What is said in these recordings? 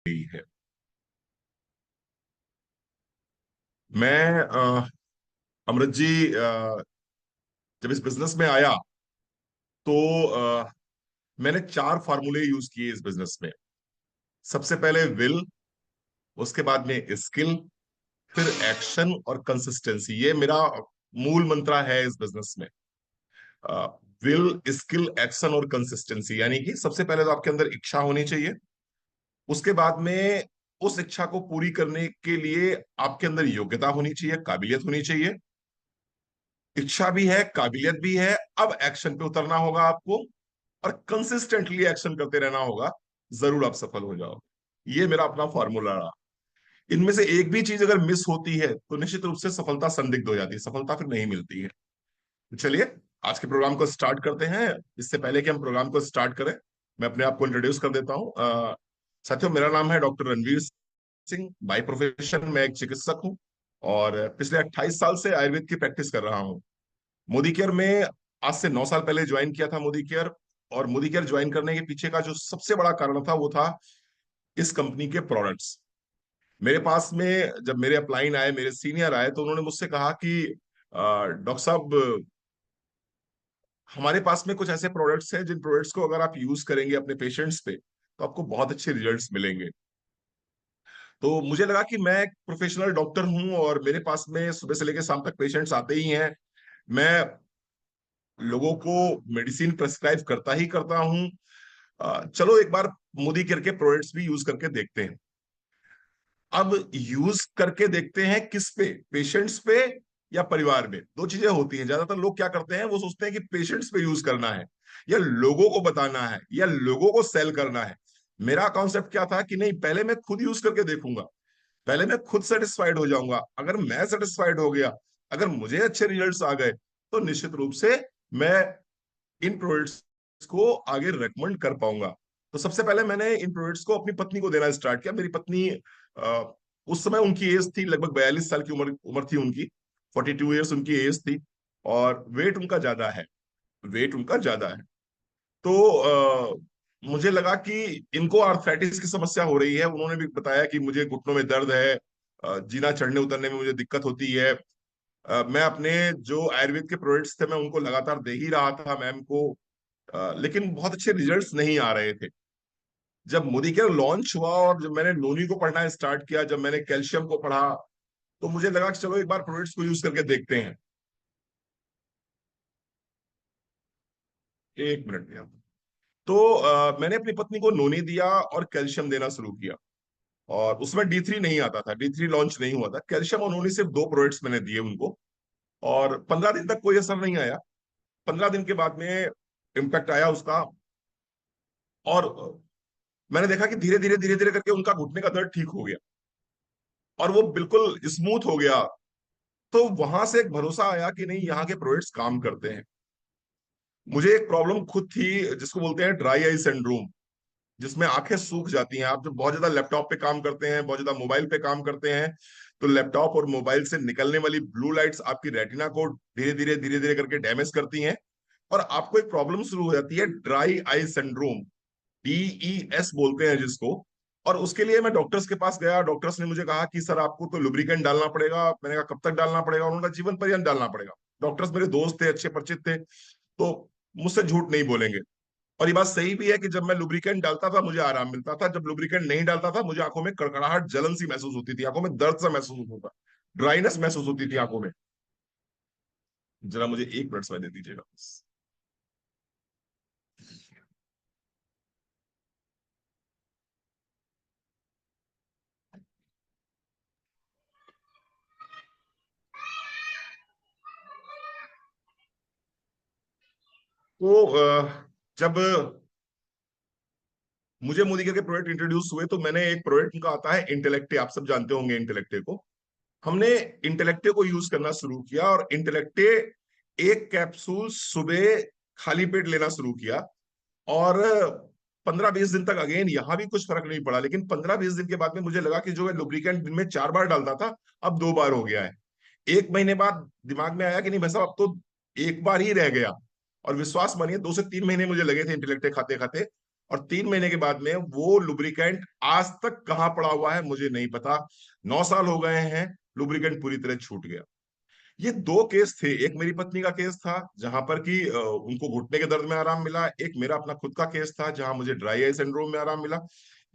गई है। मैं अमृत जी, जब इस बिजनेस में आया तो मैंने चार फार्मूले यूज किए इस बिजनेस में। सबसे पहले विल, उसके बाद में स्किल, फिर एक्शन और कंसिस्टेंसी। ये मेरा मूल मंत्र है इस बिजनेस में। विल, स्किल, एक्शन और कंसिस्टेंसी, यानी कि सबसे पहले तो आपके अंदर इच्छा होनी चाहिए। उसके बाद में उस इच्छा को पूरी करने के लिए आपके अंदर योग्यता होनी चाहिए, काबिलियत होनी चाहिए। इच्छा भी है, काबिलियत भी है, अब एक्शन पे उतरना होगा आपको और कंसिस्टेंटली एक्शन करते रहना होगा। जरूर आप सफल हो जाओगे। ये मेरा अपना फॉर्मूला रहा। इनमें से एक भी चीज अगर मिस होती है तो निश्चित रूप से सफलता संदिग्ध हो जाती है, सफलता फिर नहीं मिलती है। तो चलिए आज के प्रोग्राम को स्टार्ट करते हैं। इससे पहले कि हम प्रोग्राम को स्टार्ट करें, मैं अपने आप को इंट्रोड्यूस कर देता हूँ। साथियों, मेरा नाम है doctor Ranveer Singh. By profession मैं एक चिकित्सक हूँ और पिछले 28 साल से आयुर्वेद की प्रैक्टिस कर रहा हूँ। मोदी केयर में आज से 9 साल पहले ज्वाइन किया था मोदी केयर। और मोदी केयर ज्वाइन करने के पीछे का जो सबसे बड़ा कारण था वो था इस कंपनी के प्रोडक्ट्स। मेरे पास में जब मेरे अपलाइन आए, मेरे सीनियर आए, तो उन्होंने मुझसे कहा कि डॉक्टर साहब, हमारे पास में कुछ ऐसे प्रोडक्ट्स हैं जिन प्रोडक्ट्स को अगर आप यूज करेंगे अपने पेशेंट्स पे तो आपको बहुत अच्छे रिजल्ट्स मिलेंगे। तो मुझे लगा कि मैं एक प्रोफेशनल डॉक्टर हूं और मेरे पास में सुबह से लेकर शाम तक पेशेंट्स आते ही हैं। मैं लोगों को मेडिसिन प्रेस्क्राइब करता ही करता हूं। चलो एक बार मोदी केयर के प्रोडक्ट्स भी यूज करके देखते हैं। अब यूज करके देखते हैं किस पे, पेशेंट्स पे या परिवार में। दो चीजें होती हैं। ज्यादातर लोग क्या करते हैं, वो सोचते हैं कि पेशेंट्स पे यूज करना है या लोगों को बताना है या लोगों को सेल करना है। मेरा कॉन्सेप्ट क्या था कि नहीं, पहले मैं खुद यूज करके देखूंगा, पहले मैं खुद सेटिस्फाइड हो जाऊंगा। अगर मैं सेटिस्फाइड हो गया, अगर मुझे अच्छे रिजल्ट्स आ गए, तो निश्चित रूप से मैं इन प्रोडक्ट्स को आगे रेकमेंड कर पाऊंगा। तो सबसे पहले मैंने इन प्रोडक्ट्स को अपनी पत्नी को देना स्टार्ट किया। मेरी पत्नी, उस समय उनकी एज थी लगभग 42 साल की उम्र उम्र थी उनकी। 42 ईयर्स उनकी एज थी और वेट उनका ज्यादा है, वेट उनका ज्यादा है। तो मुझे लगा कि इनको आर्थराइटिस की समस्या हो रही है। उन्होंने भी बताया कि मुझे घुटनों में दर्द है, जीना चढ़ने उतरने में मुझे दिक्कत होती है। मैं अपने जो आयुर्वेद के प्रोडक्ट्स थे मैं उनको लगातार दे ही रहा था मैम को, लेकिन बहुत अच्छे रिजल्ट्स नहीं आ रहे थे। जब मोदी केयर लॉन्च हुआ और जब मैंने नोनी को पढ़ना स्टार्ट किया, जब मैंने कैल्शियम को पढ़ा, तो मुझे लगा कि चलो एक बार प्रोडक्ट्स को यूज करके देखते हैं। एक मिनट भैया। तो मैंने अपनी पत्नी को नोनी दिया और कैल्शियम देना शुरू किया। और उसमें D3 नहीं आता था, D3 लॉन्च नहीं हुआ था। कैल्शियम और नोनी सिर्फ दो प्रोडक्ट्स मैंने दिए उनको और 15 दिन तक कोई असर नहीं आया। 15 दिन के बाद में इम्पैक्ट आया उसका। और मैंने देखा कि धीरे धीरे धीरे धीरे करके उनका घुटने का दर्द ठीक हो गया और वो बिल्कुल स्मूथ हो गया। तो वहां से एक भरोसा आया कि नहीं, यहाँ के प्रोडक्ट्स काम करते हैं। मुझे एक प्रॉब्लम खुद थी जिसको बोलते हैं ड्राई आई सिंड्रोम, जिसमें आंखें सूख जाती हैं। आप जब बहुत ज्यादा लैपटॉप पे काम करते हैं, बहुत ज्यादा मोबाइल पे काम करते हैं, तो लैपटॉप और मोबाइल से निकलने वाली ब्लू लाइट्स आपकी रेटिना को धीरे धीरे करके डैमेज करती हैं और आपको एक प्रॉब्लम शुरू हो जाती है, ड्राई आई सिंड्रोम, DES बोलते हैं जिसको। और उसके लिए मैं डॉक्टर्स के पास गया। डॉक्टर्स ने मुझे कहा कि सर आपको तो लुब्रिकेंट डालना पड़ेगा। मैंने कहा कब तक डालना पड़ेगा? उन्होंने कहा जीवन पर्यंत डालना पड़ेगा। डॉक्टर्स मेरे दोस्त थे, अच्छे परिचित थे, तो मुझसे झूठ नहीं बोलेंगे। और ये बात सही भी है कि जब मैं लुब्रिकेंट डालता था मुझे आराम मिलता था, जब लुब्रिकेंट नहीं डालता था मुझे आंखों में कड़कड़ाहट, जलन सी महसूस होती थी, आंखों में दर्द सा महसूस होता था, ड्राइनेस महसूस होती थी आंखों में। जरा मुझे एक मिनट समय दे दीजिएगा। तो जब मुझे मोदी के प्रोडक्ट इंट्रोड्यूस हुए तो मैंने एक प्रोडक्ट उनका आता है इंटेलेक्टे, आप सब जानते होंगे इंटेलेक्टे को। हमने इंटेलेक्टे को यूज करना शुरू किया और इंटेलेक्टे एक कैप्सूल सुबह खाली पेट लेना शुरू किया। और 15-20 दिन तक अगेन यहाँ भी कुछ फर्क नहीं पड़ा, लेकिन 15-20 दिन के बाद में मुझे लगा कि जो है लुब्रिकेंट दिन में 4 बार डालता था अब 2 बार हो गया है। एक महीने बाद दिमाग में आया कि नहीं भाई साहब, अब तो एक बार ही रह गया। और विश्वास मानिए 2 से 3 महीने मुझे लगे थे इंटेलेक्टे खाते खाते। और 3 महीने के बाद में वो लुब्रिकेंट आज तक कहाँ पड़ा हुआ है मुझे नहीं पता। 9 साल हो गए हैं, लुब्रिकेंट पूरी तरह छूट गया। ये दो केस थे, एक मेरी पत्नी का केस था जहां पर कि उनको घुटने के दर्द में आराम मिला, एक मेरा अपना खुद का केस था जहां मुझे ड्राई आई सिंड्रोम में आराम मिला।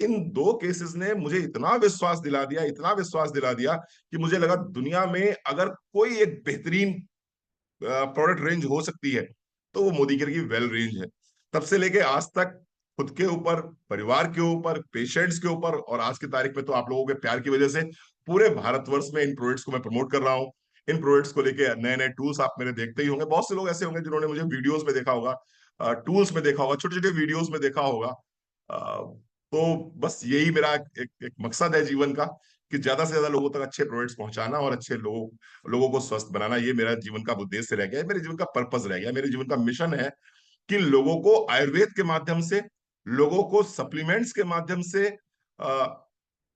इन दो केसेस ने मुझे इतना विश्वास दिला दिया, इतना विश्वास दिला दिया कि मुझे लगा दुनिया में अगर कोई एक बेहतरीन प्रोडक्ट रेंज हो सकती है तो वो मोदी केयर की वेल रेंज है। तब से लेके आज तक खुद के ऊपर, परिवार के ऊपर, पेशेंट्स के ऊपर, और आज की तारीख में तो आप लोगों के प्यार की वजह से पूरे भारतवर्ष में इन प्रोडक्ट्स को मैं प्रमोट कर रहा हूँ। इन प्रोडक्ट्स को लेके नए नए टूल्स आप मेरे देखते ही होंगे, बहुत से लोग ऐसे होंगे जिन्होंने मुझे वीडियोस में देखा होगा, टूल्स में देखा होगा, छोटे छोटे वीडियोस में देखा होगा। तो बस यही मेरा एक मकसद है जीवन का, कि ज्यादा से ज्यादा लोगों तक अच्छे प्रोडक्ट्स पहुंचाना और अच्छे लोगों को स्वस्थ बनाना। ये मेरा जीवन का उद्देश्य रह गया है, मेरे जीवन का पर्पस रह गया, मेरे जीवन का मिशन है कि लोगों को आयुर्वेद के माध्यम से, लोगों को सप्लीमेंट्स के माध्यम से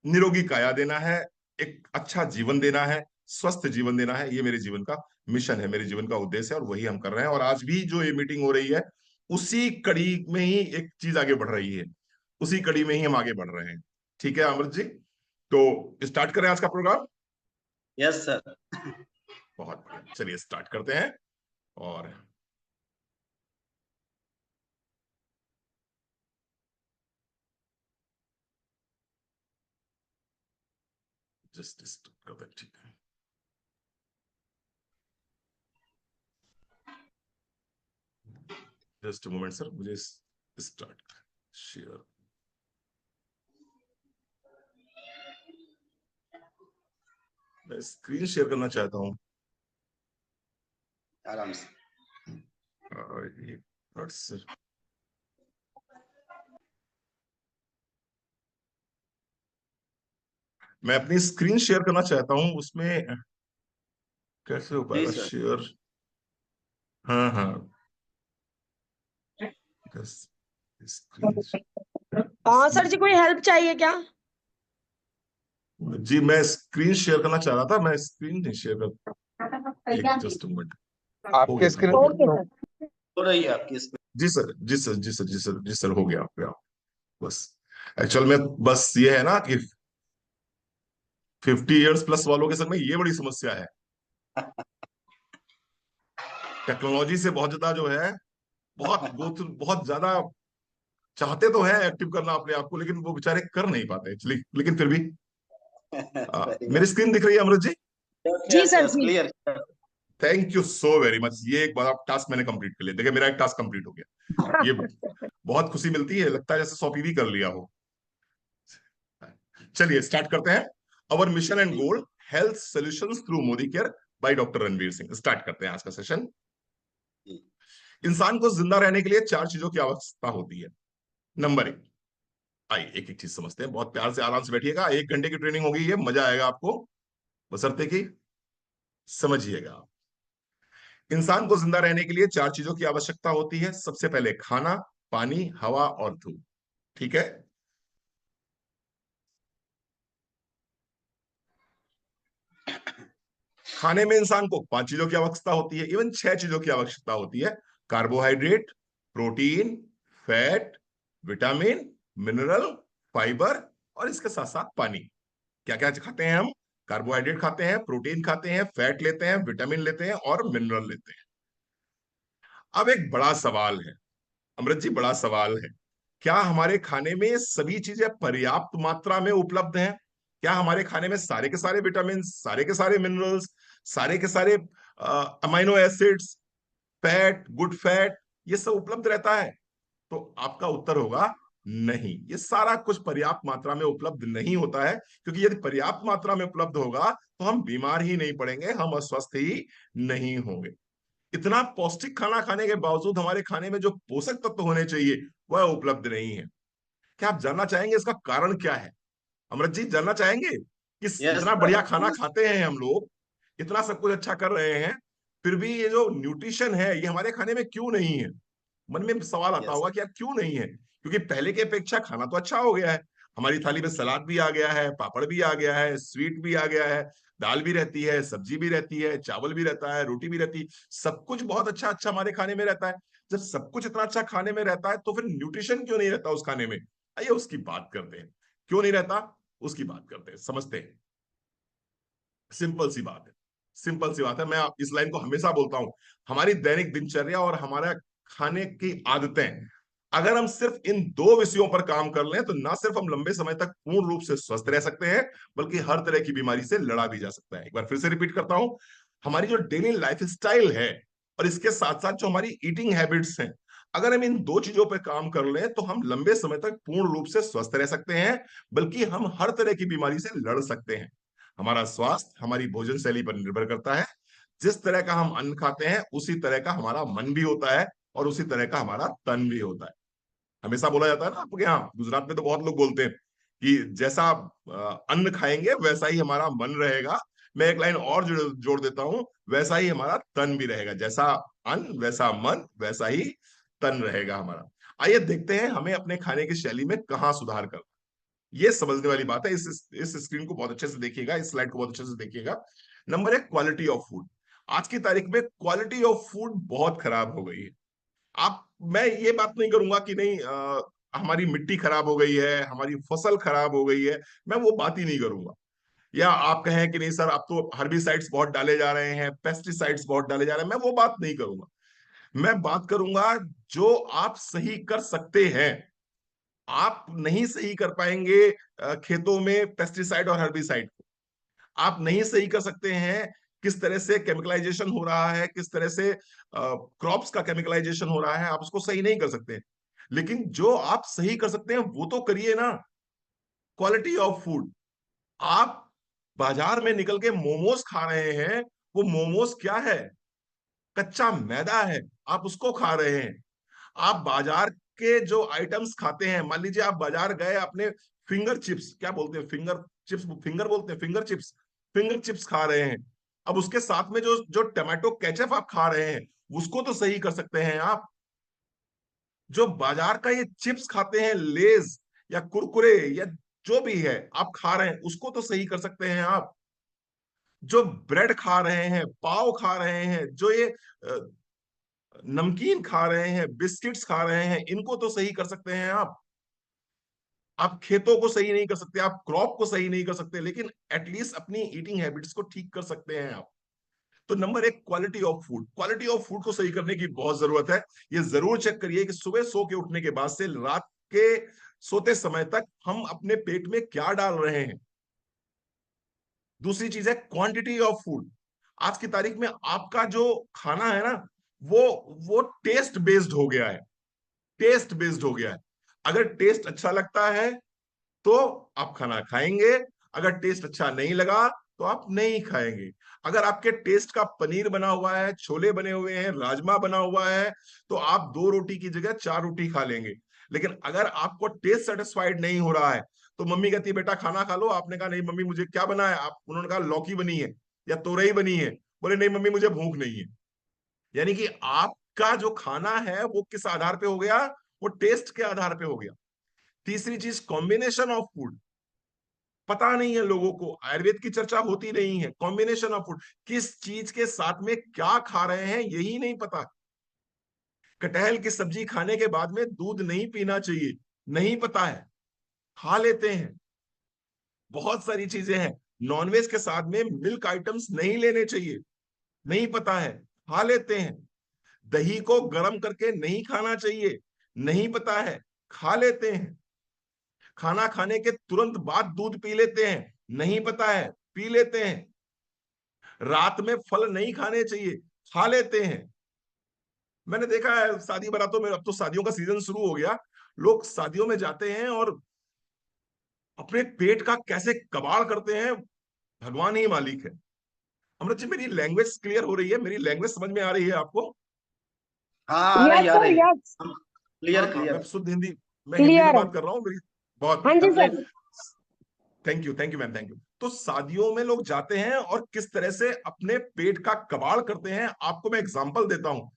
निरोगी काया देना है, एक अच्छा जीवन देना है, स्वस्थ जीवन देना है। ये मेरे जीवन का मिशन है, मेरे जीवन का उद्देश्य है, और वही हम कर रहे हैं। और आज भी जो ये मीटिंग हो रही है उसी कड़ी में ही एक चीज आगे बढ़ रही है, उसी कड़ी में ही हम आगे बढ़ रहे हैं। ठीक है अमृत जी, तो स्टार्ट करें आज का प्रोग्राम। Yes sir. बहुत बढ़िया, चलिए स्टार्ट करते हैं। और जस्ट स्टार्ट करते हैं, ठीक है। जस्ट मोमेंट सर, मुझे स्टार्ट शेयर, मैं स्क्रीन शेयर करना चाहता हूँ। आराम से। सर मैं अपनी स्क्रीन शेयर करना चाहता हूँ, उसमें कैसे हो पाएगा शेयर? हाँ हाँ, स्क्रीन। हाँ सर जी, कोई हेल्प चाहिए क्या? जी मैं स्क्रीन शेयर करना चाह रहा था, मैं स्क्रीन नहीं शेयर कर, एक जस्ट मिनट। आपके स्क्रीन हो रही है आपकी स्क्रीन? जी सर, जी सर, जी सर, जी सर, जी सर, हो गया, हो गया। बस एक्चुअल में बस ये है ना कि 50 इयर्स प्लस वालों के संग में ये बड़ी समस्या है। टेक्नोलॉजी से बहुत ज्यादा जो है, बहुत ज्यादा चाहते तो है एक्टिव करना अपने आप को, लेकिन वो बेचारे कर नहीं पाते एक्चुअली। लेकिन फिर भी मेरी स्क्रीन दिख रही है अमृत जी? जी सर जी। Clear. Thank you so very much. ये एक बड़ा टास्क मैंने कंप्लीट कर लिया, देखिए मेरा एक टास्क कंप्लीट हो गया। ये बहुत खुशी मिलती है, लगता है जैसे 100 भी कर लिया हो। चलिए स्टार्ट करते हैं। Our mission and goal, health solutions through Modi care by doctor Ranveer Singh. Start करते हैं आज का सेशन। इंसान को जिंदा रहने के लिए 4 चीजों की आवश्यकता होती है। नंबर 1, आइए एक एक चीज समझते हैं, बहुत प्यार से आराम से बैठिएगा। 1 घंटे की ट्रेनिंग होगी, ये मजा आएगा आपको, बशर्ते कि समझिएगा आप। इंसान को जिंदा रहने के लिए 4 चीजों की आवश्यकता होती है। सबसे पहले खाना, पानी, हवा और धूप। ठीक है, खाने में इंसान को 5 चीजों की आवश्यकता होती है, इवन 6 चीजों की आवश्यकता होती है। Carbohydrate, protein, fat, vitamin, mineral, fibre, और इसके साथ साथ पानी। क्या क्या खाते हैं हम? कार्बोहाइड्रेट खाते हैं, प्रोटीन खाते हैं, फैट लेते हैं, विटामिन लेते हैं और मिनरल लेते हैं। अब एक बड़ा सवाल है अमृत जी, बड़ा सवाल है, क्या हमारे खाने में ये सभी चीजें पर्याप्त मात्रा में उपलब्ध हैं? क्या हमारे खाने में सारे के सारे विटामिन, सारे के सारे मिनरल्स, सारे के सारे amino acids, fat, good fat, ये सब उपलब्ध रहता है? तो आपका उत्तर होगा नहीं, ये सारा कुछ पर्याप्त मात्रा में उपलब्ध नहीं होता है। क्योंकि यदि पर्याप्त मात्रा में उपलब्ध होगा तो हम बीमार ही नहीं पड़ेंगे, हम अस्वस्थ ही नहीं होंगे। इतना पौष्टिक खाना खाने के बावजूद हमारे खाने में जो पोषक तत्व होने चाहिए वह उपलब्ध नहीं है। क्या आप जानना चाहेंगे इसका कारण क्या है? अमृत जी जानना चाहेंगे कि यस इतना बढ़िया खाना खाते हैं हम लोग, इतना सब कुछ अच्छा कर रहे हैं, फिर भी ये जो न्यूट्रिशन है ये हमारे खाने में क्यों नहीं है? मन में सवाल आता होगा कि यार क्यों नहीं है। क्योंकि पहले की अपेक्षा खाना तो अच्छा हो गया है, हमारी थाली में सलाद भी आ गया है, पापड़ भी आ गया है, स्वीट भी आ गया है, दाल भी रहती है, सब्जी भी रहती है, चावल भी रहता है, रोटी भी रहती है, सब कुछ बहुत अच्छा अच्छा हमारे खाने में रहता है। जब सब कुछ इतना अच्छा खाने में रहता है तो फिर न्यूट्रिशन क्यों नहीं रहता उस खाने में? आइए उसकी बात करते हैं, क्यों नहीं रहता उसकी बात करते हैं, समझते हैं। सिंपल सी बात है, सिंपल सी बात है। मैं इस लाइन को हमेशा बोलता हूं, हमारी दैनिक दिनचर्या और हमारा खाने की आदतें, अगर हम सिर्फ इन दो विषयों पर काम कर लें तो ना सिर्फ हम लंबे समय तक पूर्ण रूप से स्वस्थ रह सकते हैं, बल्कि हर तरह की बीमारी से लड़ा भी जा सकता है। एक बार फिर से रिपीट करता हूं, हमारी जो डेली लाइफ स्टाइल है और इसके साथ साथ जो हमारी ईटिंग हैबिट्स हैं, अगर हम इन दो चीजों पर काम कर लें तो हम लंबे समय तक पूर्ण रूप से स्वस्थ रह सकते हैं, बल्कि हम हर तरह की बीमारी से लड़ सकते हैं। हमारा स्वास्थ्य हमारी भोजन शैली पर निर्भर करता है। जिस तरह का हम अन्न खाते हैं उसी तरह का हमारा मन भी होता है और उसी तरह का हमारा तन भी होता है। हमेशा बोला जाता है ना आपके यहाँ गुजरात में, तो बहुत लोग बोलते हैं कि जैसा अन्न खाएंगे वैसा ही हमारा मन रहेगा। मैं एक लाइन और जोड़ देता हूं, वैसा ही हमारा तन भी रहेगा। जैसा अन्न वैसा मन वैसा ही तन रहेगा हमारा। आइए देखते हैं हमें अपने खाने की शैली में कहाँ सुधार कर, ये समझने वाली बात है। इस स्क्रीन को बहुत अच्छे से देखिएगा, इस स्लाइड को बहुत अच्छे से देखिएगा। नंबर एक, क्वालिटी ऑफ फूड। आज की तारीख में क्वालिटी ऑफ फूड बहुत खराब हो गई है। आप, मैं ये बात नहीं करूंगा कि नहीं हमारी मिट्टी खराब हो गई है, हमारी फसल खराब हो गई है, मैं वो बात ही नहीं करूंगा। या आप कहें कि नहीं सर आप तो हर्बिसाइड्स बहुत डाले जा रहे हैं, पेस्टिसाइड्स बहुत डाले जा रहे हैं, मैं वो बात नहीं करूंगा। मैं बात करूंगा जो आप सही कर सकते हैं। आप नहीं सही कर पाएंगे खेतों में पेस्टिसाइड और हर्बिसाइड को, आप नहीं सही कर सकते हैं किस तरह से केमिकलाइजेशन हो रहा है, किस तरह से क्रॉप्स का केमिकलाइजेशन हो रहा है, आप उसको सही नहीं कर सकते। लेकिन जो आप सही कर सकते हैं वो तो करिए ना। Quality of food. आप बाजार में निकल के मोमोज खा रहे हैं, वो मोमोज क्या है? कच्चा मैदा है, आप उसको खा रहे हैं। आप बाजार के जो आइटम्स खाते हैं, मान लीजिए आप बाजार गए, आपने फिंगर चिप्स, क्या बोलते हैं, फिंगर चिप्स, फिंगर बोलते हैं, फिंगर चिप्स खा रहे हैं। अब उसके साथ में जो जो टमाटो केचप आप खा रहे हैं, उसको तो सही कर सकते हैं आप। जो बाजार का ये चिप्स खाते हैं, लेज या कुरकुरे या जो भी है आप खा रहे हैं, उसको तो सही कर सकते हैं आप। जो ब्रेड खा रहे हैं, पाव खा रहे हैं, जो ये नमकीन खा रहे हैं, बिस्किट्स खा रहे हैं, इनको तो सही कर सकते हैं आप। आप खेतों को सही नहीं कर सकते, आप क्रॉप को सही नहीं कर सकते, लेकिन एटलीस्ट अपनी ईटिंग हैबिट्स को ठीक कर सकते हैं आप। तो नंबर एक, quality of food. Quality of food को सही करने की बहुत जरूरत है। ये जरूर चेक करिए कि सुबह सो के उठने के बाद से रात के सोते समय तक हम अपने पेट में क्या डाल रहे हैं। दूसरी चीज है क्वांटिटी ऑफ फूड। आज की तारीख में आपका जो खाना है ना, वो वो टेस्ट बेस्ड हो गया है, टेस्ट बेस्ड हो गया है। अगर टेस्ट अच्छा लगता है तो आप खाना खाएंगे, अगर टेस्ट अच्छा नहीं लगा तो आप नहीं खाएंगे। अगर आपके टेस्ट का पनीर बना हुआ है, छोले बने हुए हैं, राजमा बना हुआ है, तो आप 2 रोटी की जगह 4 रोटी खा लेंगे। लेकिन अगर आपको टेस्ट सेटिस्फाइड नहीं हो रहा है तो मम्मी कहती है बेटा खाना खा लो, आपने कहा नहीं मम्मी मुझे क्या बना है, आप, उन्होंने कहा लौकी बनी है या तोरई बनी है, बोले नहीं मम्मी मुझे भूख नहीं है। यानी कि आपका जो खाना है वो किस आधार पे हो गया? वो टेस्ट के आधार पे हो गया। तीसरी चीज, कॉम्बिनेशन ऑफ फूड। पता नहीं है लोगों को, आयुर्वेद की चर्चा होती नहीं है। कॉम्बिनेशन ऑफ फूड, किस चीज के साथ में क्या खा रहे हैं यही नहीं पता। कटहल की सब्जी खाने के बाद में दूध नहीं पीना चाहिए, नहीं पता है, खा लेते हैं। बहुत सारी चीजें हैं, नॉनवेज के साथ में मिल्क आइटम्स नहीं लेने चाहिए, नहीं पता है, खा लेते हैं। दही को गर्म करके नहीं खाना चाहिए, नहीं पता है, खा लेते हैं। खाना खाने के तुरंत बाद दूध पी लेते हैं, नहीं पता है, पी लेते हैं। रात में फल नहीं खाने चाहिए, खा लेते हैं। मैंने देखा है शादी बारातों में, अब तो शादियों का सीजन शुरू हो गया, लोग शादियों में जाते हैं और अपने पेट का कैसे कबाड़ करते हैं, भगवान ही मालिक है। अमृत जी, मेरी लैंग्वेज क्लियर हो रही है? मेरी लैंग्वेज समझ में आ रही है आपको? हाँ आ रही यस आ सर, रही यस हाँ क्लियर हाँ, मैं क्लियर शुद्ध हिंदी, मैं हिंदी में क्लियर है। बात कर रहा हूँ मेरी। बहुत हाँ जी sir. Complete. Thank you ma'am, thank you. तो शादियों में लोग जाते हैं और किस तरह से अपने पेट का कबाड़ करते हैं, आपको मैं एग्जांपल देता हूं।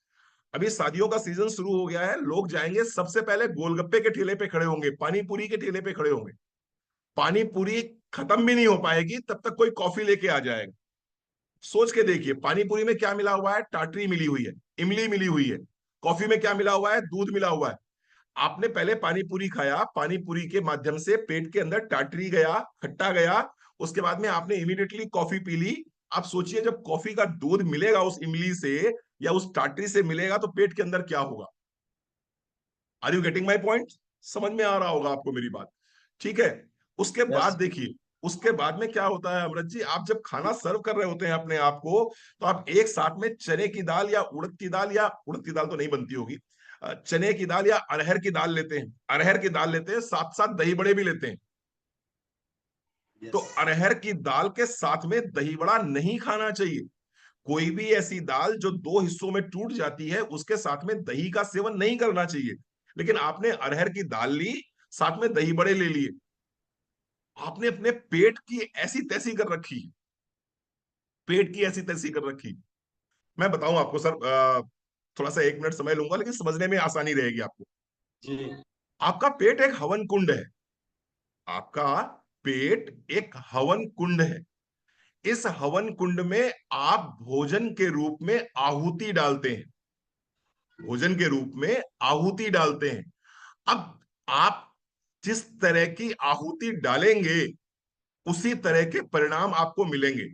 अभी शादियों का सीजन शुरू हो गया है, लोग जाएंगे सबसे पहले गोलगप्पे के ठेले पे खड़े होंगे, पानी पूरी के ठेले पे खड़े होंगे। पानी पूरी खत्म भी नहीं हो पाएगी तब तक कोई कॉफी लेके आ जाएगा। सोच के देखिए, पानी पूरी में क्या मिला हुआ है? टाटरी मिली हुई है, इमली मिली हुई है, कॉफी में क्या मिला हुआ है? दूध मिला हुआ है। आपने पहले पानी पूरी खाया, पानी पूरी के माध्यम से पेट के अंदर टाटरी गया, खट्टा गया, उसके बाद में आपने इमीडिएटली कॉफी पी ली। आप सोचिए जब कॉफी का दूध मिलेगा उस इमली से या उस टाटरी से मिलेगा तो पेट के अंदर क्या होगा? Are you getting my point? समझ में आ रहा होगा आपको मेरी बात, ठीक है। उसके बाद यस। देखिए, उसके बाद में क्या होता है अमृत जी, आप जब खाना सर्व कर रहे होते हैं अपने आप को, तो आप एक साथ में चने की दाल या उड़द की दाल, या उड़द की दाल तो नहीं बनती होगी, चने की दाल या अरहर की दाल लेते हैं, अरहर की दाल लेते हैं, साथ साथ दही बड़े भी लेते हैं। तो यस। अरहर की दाल के साथ में दही बड़ा नहीं खाना चाहिए। कोई भी ऐसी दाल जो दो हिस्सों में टूट जाती है उसके साथ में दही का सेवन नहीं करना चाहिए। लेकिन आपने अरहर की दाल ली, साथ में दही बड़े ले लिए, आपने अपने पेट की ऐसी तैसी कर रखी, पेट की ऐसी तैसी कर रखी। मैं बताऊं आपको सर, थोड़ा सा 1 मिनट समय लूंगा लेकिन समझने में आसानी रहेगी आपको। जी। आपका पेट एक हवन कुंड है, आपका पेट एक हवन कुंड है। इस हवन कुंड में आप भोजन के रूप में आहुति डालते हैं, भोजन के रूप में आहुति डालते हैं। अब आप जिस तरह की आहुति डालेंगे उसी तरह के परिणाम आपको मिलेंगे।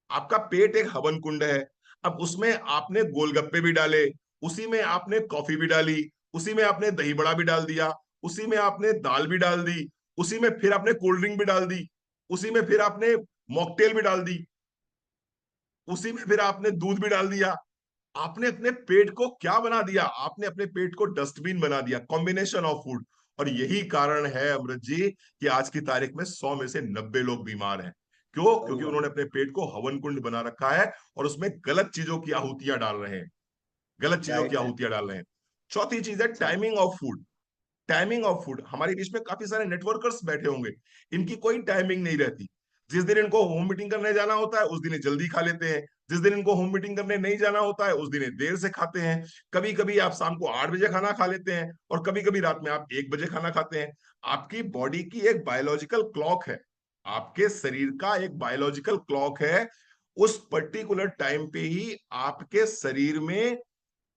आपका पेट एक हवन कुंड है, अब उसमें आपने गोलगप्पे भी डाले, उसी में आपने कॉफी भी डाली, उसी में आपने दही बड़ा भी डाल दिया, उसी में आपने दाल भी डाल दी, उसी में फिर आपने कोल्ड ड्रिंक भी डाल दी, उसी में फिर आपने मॉकटेल भी डाल दी, उसी में फिर आपने दूध भी डाल दिया। आपने अपने पेट को क्या बना दिया? आपने अपने पेट को डस्टबिन बना दिया, कॉम्बिनेशन ऑफ फूड। और यही कारण है अमृत जी कि आज की तारीख में 100 में से 90 लोग बीमार हैं। क्यों? सही क्योंकि बात। उन्होंने अपने पेट को हवन कुंड बना रखा है और उसमें गलत चीजों की आहुतियां डाल रहे हैं, गलत चीजों की राइट है। आहुतियां डाल रहे हैं। चौथी चीज है सही। Timing of food. Timing of food, हमारे बीच में काफी सारे नेटवर्कर्स बैठे होंगे, इनकी कोई टाइमिंग नहीं रहती। जिस दिन इनको होम मीटिंग करने जाना होता है उस दिन ये जल्दी खा लेते हैं, जिस दिन इनको होम मीटिंग करने नहीं जाना होता है उस दिन ये देर से खाते हैं। कभी कभी आप शाम को 8 बजे खाना खा लेते हैं और कभी कभी रात में आप 1 बजे खाना खाते हैं। आपकी बॉडी की एक बायोलॉजिकल क्लॉक है, आपके शरीर का एक बायोलॉजिकल क्लॉक है। उस पर्टिकुलर टाइम पे ही आपके शरीर में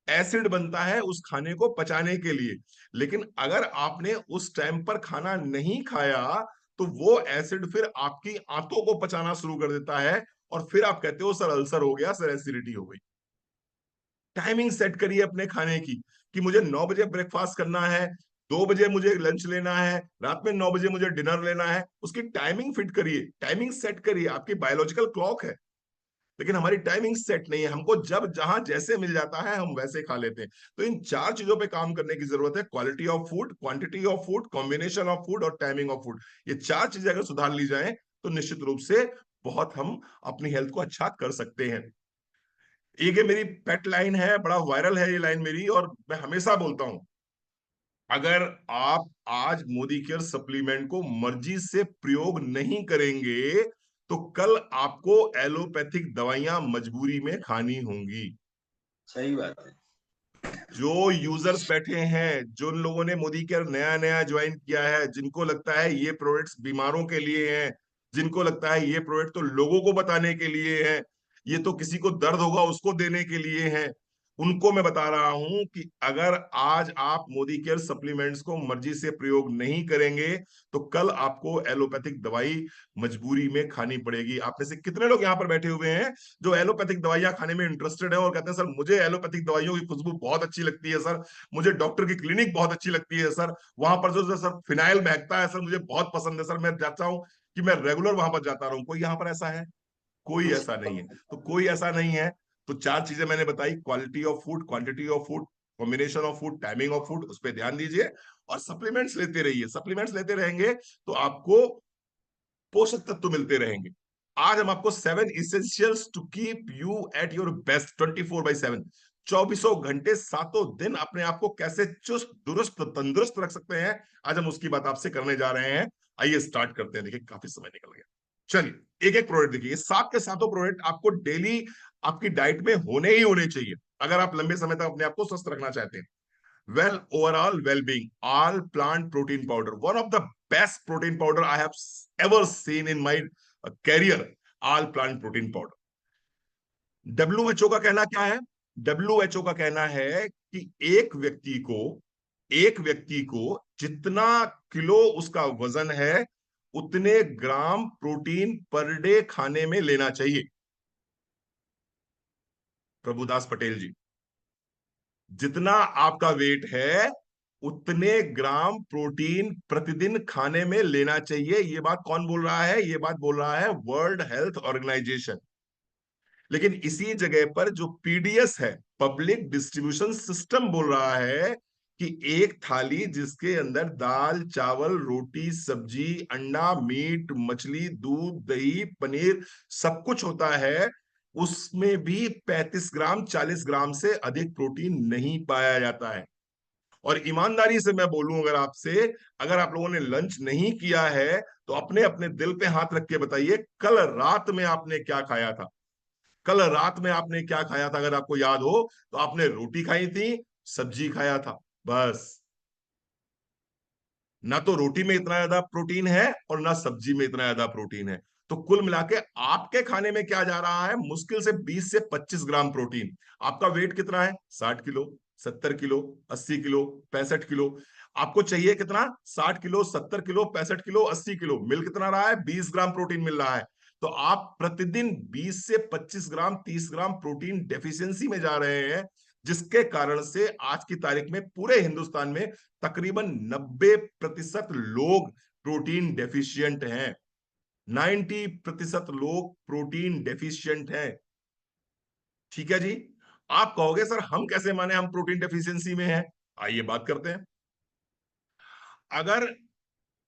एसिड बनता है उस खाने को पचाने के लिए। लेकिन अगर आपने उस टाइम पर खाना नहीं खाया तो वो एसिड फिर आपकी आंतों को पचाना शुरू कर देता है और फिर आप कहते हो सर अल्सर हो गया, सर एसिडिटी हो गई। टाइमिंग सेट करिए अपने खाने की कि मुझे 9 बजे ब्रेकफास्ट करना है, 2 बजे मुझे लंच लेना है, रात में 9 बजे मुझे डिनर लेना है। उसकी टाइमिंग फिट करिए, टाइमिंग सेट करिए, आपकी बायोलॉजिकल क्लॉक है। लेकिन हमारी टाइमिंग सेट नहीं है, हमको जब जहां जैसे मिल जाता है हम वैसे खा लेते हैं। तो इन 4 चीजों पे काम करने की जरूरत है, quality of food, quantity of food, combination of food और टाइमिंग ऑफ फूड। ये 4 चीजें अगर सुधार ली जाए तो निश्चित रूप से बहुत हम अपनी हेल्थ को अच्छा कर सकते हैं। एक ये मेरी पेट लाइन है, बड़ा वायरल है ये लाइन मेरी, और मैं हमेशा बोलता हूं, अगर आप आज मोदी केयर सप्लीमेंट को मर्जी से प्रयोग नहीं करेंगे तो कल आपको एलोपैथिक दवाइयां मजबूरी में खानी होंगी। सही बात है। जो यूजर्स बैठे हैं, जो लोगों ने मोदी केयर नया नया ज्वाइन किया है, जिनको लगता है ये प्रोडक्ट्स बीमारों के लिए हैं, जिनको लगता है ये प्रोडक्ट तो लोगों को बताने के लिए है, ये तो किसी को दर्द होगा उसको देने के लिए है, उनको मैं बता रहा हूं कि अगर आज आप मोदी केयर सप्लीमेंट्स को मर्जी से प्रयोग नहीं करेंगे तो कल आपको एलोपैथिक दवाई मजबूरी में खानी पड़ेगी। आप में से कितने लोग यहाँ पर बैठे हुए हैं जो एलोपैथिक दवाइयां खाने में इंटरेस्टेड है और कहते हैं सर मुझे एलोपैथिक दवाइयों की खुशबू बहुत अच्छी लगती है सर, मुझे डॉक्टर की क्लिनिक बहुत अच्छी लगती है सर, वहां पर जो सर फिनाइल महकता है सर मुझे बहुत पसंद है सर, मैं चाहता हूँ कि मैं रेगुलर वहां पर जाता रहूं। कोई यहाँ पर ऐसा है? कोई ऐसा नहीं है। तो कोई ऐसा नहीं है। तो 4 चीजें मैंने बताई, quality of food, quantity of food, combination of food, timing of food, उस पर ध्यान दीजिए और सप्लीमेंट्स लेते रहिए। सप्लीमेंट्स लेते रहेंगे तो आपको पोषक तत्व मिलते रहेंगे। आज हम आपको 7 essentials to keep you at your best 24/7, चौबीसों घंटे सातों दिन अपने आप को कैसे चुस्त दुरुस्त तंदुरुस्त रख सकते हैं, आज हम उसकी बात आपसे करने जा रहे हैं। आइए स्टार्ट करते हैं। देखिए काफी समय निकल गया, चलिए एक एक प्रोडक्ट देखिए। 7 के 7 प्रोडक्ट आपको डेली आपकी डाइट में होने ही होने चाहिए अगर आप लंबे समय तक अपने आप को स्वस्थ रखना चाहते हैं। Well, overall well-being, all plant protein powder, one of the best protein powder I have ever seen in my career, all plant protein powder। WHO का कहना क्या है? WHO का कहना है कि एक व्यक्ति को जितना किलो उसका वजन है उतने ग्राम प्रोटीन पर डे खाने में लेना चाहिए। प्रभुदास पटेल जी, जितना आपका वेट है उतने ग्राम प्रोटीन प्रतिदिन खाने में लेना चाहिए। ये बात कौन बोल रहा है? ये बात बोल रहा है वर्ल्ड हेल्थ ऑर्गेनाइजेशन। लेकिन इसी जगह पर जो पीडीएस है, पब्लिक डिस्ट्रीब्यूशन सिस्टम, बोल रहा है कि एक थाली जिसके अंदर दाल, चावल, रोटी, सब्जी, अंडा, मीट, मछली, दूध, दही, पनीर सब कुछ होता है, उसमें भी 35 ग्राम 40 ग्राम से अधिक प्रोटीन नहीं पाया जाता है। और ईमानदारी से मैं बोलूं, अगर आपसे, अगर आप लोगों ने लंच नहीं किया है तो अपने अपने दिल पे हाथ रख के बताइए, कल रात में आपने क्या खाया था? कल रात में आपने क्या खाया था? अगर आपको याद हो तो आपने रोटी खाई थी, सब्जी खाया था, बस। ना तो रोटी में इतना ज्यादा प्रोटीन है और ना सब्जी में इतना ज्यादा प्रोटीन है। तो कुल मिला के आपके खाने में क्या जा रहा है? मुश्किल से 20 से 25 ग्राम प्रोटीन। आपका वेट कितना है? 60 किलो, 70 किलो, 80 किलो, 65 किलो। आपको चाहिए कितना? 60 किलो, 70 किलो, 65 किलो, 80 किलो। मिल कितना रहा है? 20 ग्राम प्रोटीन मिल रहा है। तो आप प्रतिदिन 20 से 25 ग्राम, 30 ग्राम प्रोटीन डेफिशिएंसी में जा रहे हैं, जिसके कारण से आज की तारीख में पूरे हिंदुस्तान में तकरीबन 90% लोग प्रोटीन डेफिशिएंट हैं। 90% लोग प्रोटीन डेफिशिएंट हैं। ठीक है जी। आप कहोगे सर हम कैसे माने हम प्रोटीन डेफिशिएंसी में हैं? आइए बात करते हैं। अगर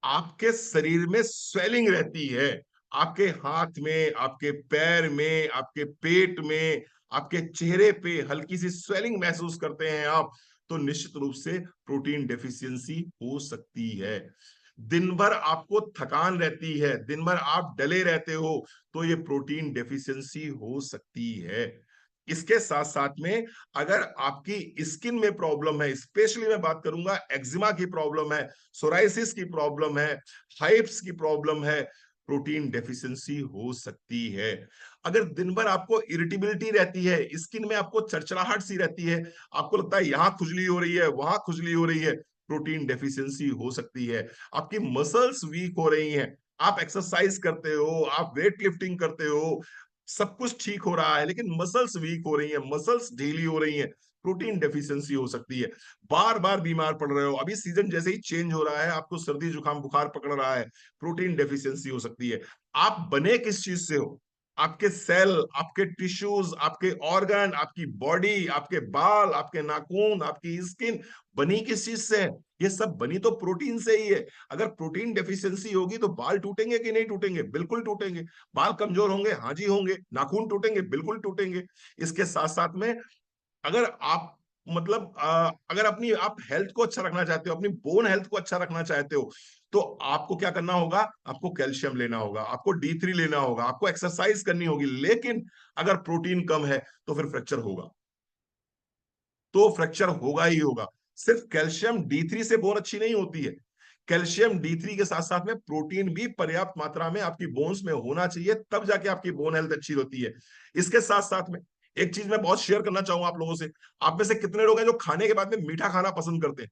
आपके शरीर में स्वेलिंग रहती है, आपके हाथ में, आपके पैर में, आपके पेट में, आपके चेहरे पे हल्की सी स्वेलिंग महसूस करते हैं आप, तो निश्चित रूप से प्रोटीन डेफिशिएंसी हो सकती है। दिन भर आपको थकान रहती है, दिन भर आप डले रहते हो, तो ये प्रोटीन डेफिशिएंसी हो सकती है। इसके साथ साथ में अगर आपकी स्किन में प्रॉब्लम है, स्पेशली मैं बात करूंगा एक्जिमा की प्रॉब्लम है, सोराइसिस की प्रॉब्लम है, हाइप्स की प्रॉब्लम है, प्रोटीन डेफिशिएंसी हो सकती है। अगर दिन भर आपको इरिटेबिलिटी रहती है, स्किन में आपको चरचराहट सी रहती है, आपको लगता है यहां खुजली हो रही है, वहां खुजली हो रही है, प्रोटीन डेफिशिएंसी हो सकती है। आपकी मसल्स वीक हो रही हैं, आप एक्सरसाइज करते हो, आप वेट लिफ्टिंग करते हो, सब कुछ ठीक हो रहा है, लेकिन मसल्स वीक हो रही हैं, मसल्स ढीली हो रही हैं, प्रोटीन डेफिशिएंसी हो सकती है। बार बार बीमार पड़ रहे हो, अभी सीजन जैसे ही चेंज हो रहा है, आपको सर्दी जुकाम बुखार पकड़ रहा है, प्रोटीन डेफिशिएंसी हो सकती है। आप बने किस चीज से हो? आपके सेल, आपके टिश्यूज, आपके ऑर्गन, आपकी बॉडी, आपके बाल, आपके नाखून, आपकी स्किन बनी किस चीज से है? ये सब बनी तो प्रोटीन से ही है। अगर प्रोटीन डेफिशिएंसी होगी तो बाल टूटेंगे कि नहीं टूटेंगे? बिल्कुल टूटेंगे। बाल कमजोर होंगे? हाँ जी होंगे। नाखून टूटेंगे? बिल्कुल टूटेंगे। इसके साथ साथ में अगर आप, मतलब अगर अपनी आप हेल्थ को अच्छा रखना चाहते हो, अपनी बोन हेल्थ को अच्छा रखना चाहते हो, तो आपको क्या करना होगा? आपको कैल्शियम लेना होगा, आपको D3 लेना होगा, आपको एक्सरसाइज करनी होगी। लेकिन अगर प्रोटीन कम है तो फिर फ्रैक्चर होगा, तो फ्रैक्चर होगा ही होगा। सिर्फ कैल्शियम D3 से बोन अच्छी नहीं होती है। कैल्शियम D3 के साथ साथ में प्रोटीन भी पर्याप्त मात्रा में आपकी बोन्स में होना चाहिए, तब जाके आपकी बोन हेल्थ अच्छी होती है। इसके साथ साथ में एक चीज मैं बहुत शेयर करना चाहूंगा आप लोगों से। आप में से कितने लोग हैं जो खाने के बाद में मीठा खाना पसंद करते हैं?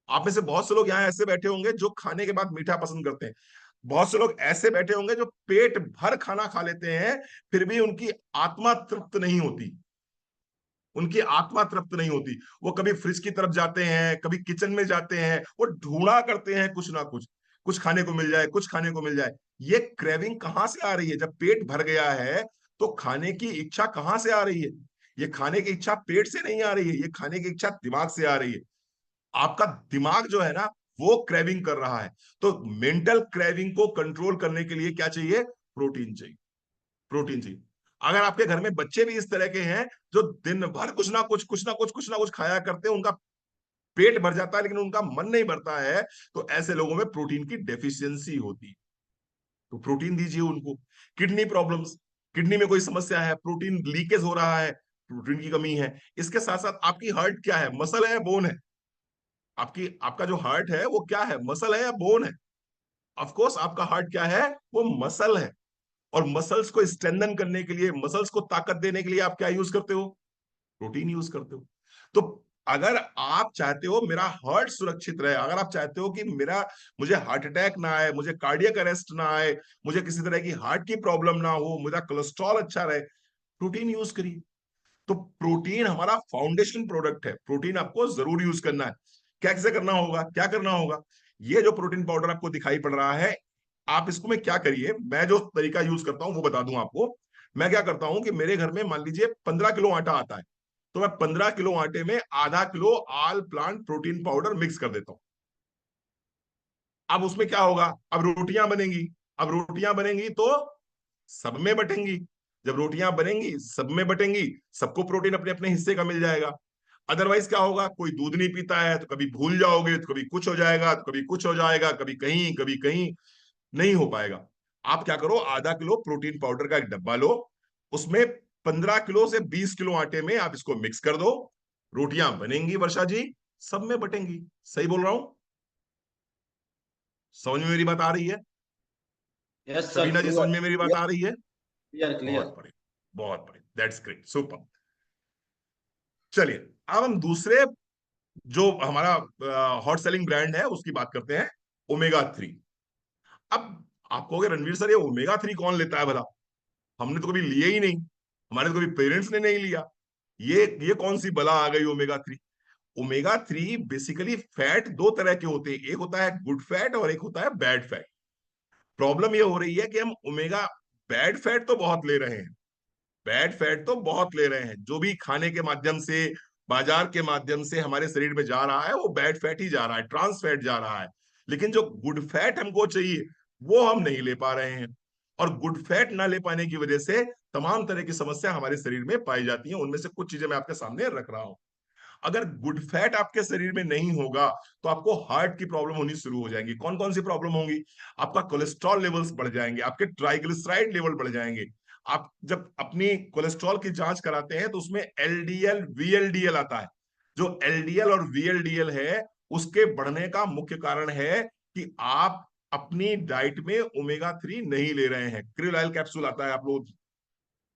आप में से बहुत से लोग यहाँ ऐसे बैठे होंगे जो खाने के बाद मीठा पसंद करते हैं। बहुत से लोग ऐसे बैठे होंगे जो पेट भर खाना खा लेते हैं, फिर भी उनकी आत्मा तृप्त नहीं होती। उनकी आत्मा तृप्त नहीं होती। वो कभी फ्रिज की तरफ जाते हैं, कभी किचन में जाते हैं, वो ढूंढा करते हैं कुछ ना कुछ, कुछ खाने को मिल जाए, कुछ खाने को मिल जाए। ये क्रेविंग कहाँ से आ रही है? जब पेट भर गया है तो खाने की इच्छा कहाँ से आ रही है? ये खाने की इच्छा पेट से नहीं आ रही है, ये खाने की इच्छा दिमाग से आ रही है। आपका दिमाग जो है ना, वो क्रेविंग कर रहा है। तो मेंटल क्रेविंग को कंट्रोल करने के लिए क्या चाहिए? प्रोटीन चाहिए। प्रोटीन चाहिए। अगर आपके घर में बच्चे भी इस तरह के हैं जो दिन भर कुछ ना कुछ खाया करते हैं, उनका पेट भर जाता है लेकिन उनका मन नहीं भरता है, तो ऐसे लोगों में प्रोटीन की डेफिशिएंसी होती है। तो प्रोटीन दीजिए उनको। किडनी प्रॉब्लम्स, किडनी में कोई समस्या है, प्रोटीन लीकेज हो रहा है, प्रोटीन की कमी है। इसके साथ साथ आपकी हार्ट क्या है? मसल है, बोन है? आपका जो हार्ट है वो क्या है? मसल है या बोन है? ऑफ कोर्स आपका हार्ट क्या है? वो मसल है। और मसल्स को स्ट्रेंथन करने के लिए, मसल्स को ताकत देने के लिए आप क्या यूज करते हो? प्रोटीन यूज करते हो। तो अगर आप चाहते हो मेरा हार्ट सुरक्षित रहे, अगर आप चाहते हो कि मुझे हार्ट अटैक ना आए, मुझे कार्डियक अरेस्ट ना आए, मुझे किसी तरह की हार्ट की प्रॉब्लम ना हो, मेरा कोलेस्ट्रॉल अच्छा रहे, प्रोटीन यूज करिए। तो प्रोटीन हमारा फाउंडेशन प्रोडक्ट है, प्रोटीन आपको जरूर यूज करना है। कैसे करना होगा, क्या करना होगा? ये जो प्रोटीन पाउडर आपको दिखाई पड़ रहा है, आप इसको में क्या करिए, मैं जो तरीका यूज करता हूं वो बता दूं आपको। मैं क्या करता हूं कि मेरे घर में मान लीजिए 15 किलो आटा आता है, तो मैं 15 किलो आटे में आधा किलो आल प्लांट प्रोटीन पाउडर मिक्स कर देता हूं। अब उसमें क्या होगा, अब रोटियां बनेंगी। अब रोटियां बनेंगी तो सब में बटेंगी। जब रोटियां बनेंगी सब में बटेंगी, सबको प्रोटीन अपने अपने हिस्से का मिल जाएगा। अदरवाइज क्या होगा, कोई दूध नहीं पीता है तो कभी भूल जाओगे, तो कभी कुछ हो जाएगा, तो कभी कुछ हो जाएगा, कभी कहीं नहीं हो पाएगा। आप क्या करो, आधा किलो प्रोटीन पाउडर का एक डब्बा लो, उसमें 15 किलो से 20 किलो आटे में आप इसको मिक्स कर दो, रोटियां बनेंगी वर्षा जी, सब में बटेंगी। सही बोल रहा हूं? समझ में मेरी बात आ रही है? यस सर, सबीना जी, समझ में मेरी बात आ क्लियर रही है? क्लियर बहुत क्लियर। बढ़िया, बहुत बढ़िया, दैट्स ग्रेट, सुपर। चलिए, अब हम दूसरे जो हमारा हॉट सेलिंग ब्रांड है उसकी बात करते हैं, ओमेगा 3। अब आप कहोगे रणवीर सर ये ओमेगा 3 कौन लेता है भला? हमने तो कभी लिए ही नहीं, हमारे तो कभी पेरेंट्स ने नहीं लिया। ये कौन सी बला आ गई ओमेगा 3? ओमेगा 3 बेसिकली फैट दो तरह के होते हैं, एक होता है गुड फैट और एक होता है बैड फैट। प्रॉब्लम ये हो रही है कि हम ओमेगा बैड फैट तो बहुत ले रहे हैं, बैड फैट तो बहुत ले रहे हैं, जो भी खाने के माध्यम से, बाजार के माध्यम से हमारे शरीर में जा रहा है वो बैड फैट ही जा रहा है, ट्रांस फैट जा रहा है। लेकिन जो गुड फैट हमको चाहिए वो हम नहीं ले पा रहे हैं, और गुड फैट ना ले पाने की वजह से तमाम तरह की समस्या हमारे शरीर में पाई जाती हैं। उनमें से कुछ चीजें मैं आपके सामने रख रहा हूं। अगर गुड फैट आपके शरीर में नहीं होगा तो आपको हार्ट की प्रॉब्लम होनी शुरू हो जाएंगी। कौन कौन सी प्रॉब्लम होंगी? आपका कोलेस्ट्रॉल लेवल्स बढ़ जाएंगे, आपके ट्राइग्लिसराइड लेवल बढ़ जाएंगे। आप जब अपनी कोलेस्ट्रॉल की जांच कराते हैं तो उसमें एलडीएल वीएलडीएल आता है। जो एलडीएल और वीएलडीएल है उसके बढ़ने का मुख्य कारण है कि आप अपनी डाइट में ओमेगा 3 नहीं ले रहे हैं। क्रिल ऑयल कैप्सूल आता है, आप लोग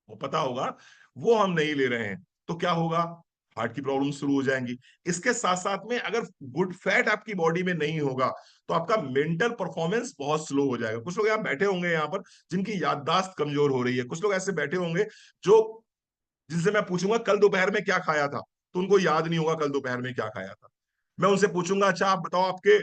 वो पता होगा, वो हम नहीं ले रहे हैं। तो क्या होगा, हार्ट की प्रॉब्लम शुरू हो जाएंगी। इसके साथ साथ में अगर गुड फैट आपकी बॉडी में नहीं होगा तो आपका मेंटल परफॉर्मेंस बहुत स्लो हो जाएगा। कुछ लोग यहाँ बैठे होंगे यहाँ पर जिनकी याददाश्त कमजोर हो रही है, कुछ लोग ऐसे बैठे होंगे जो, जिनसे मैं पूछूंगा कल दोपहर में क्या खाया था, तो उनको याद नहीं होगा कल दोपहर में क्या खाया था। मैं उनसे पूछूंगा अच्छा आप बताओ आपके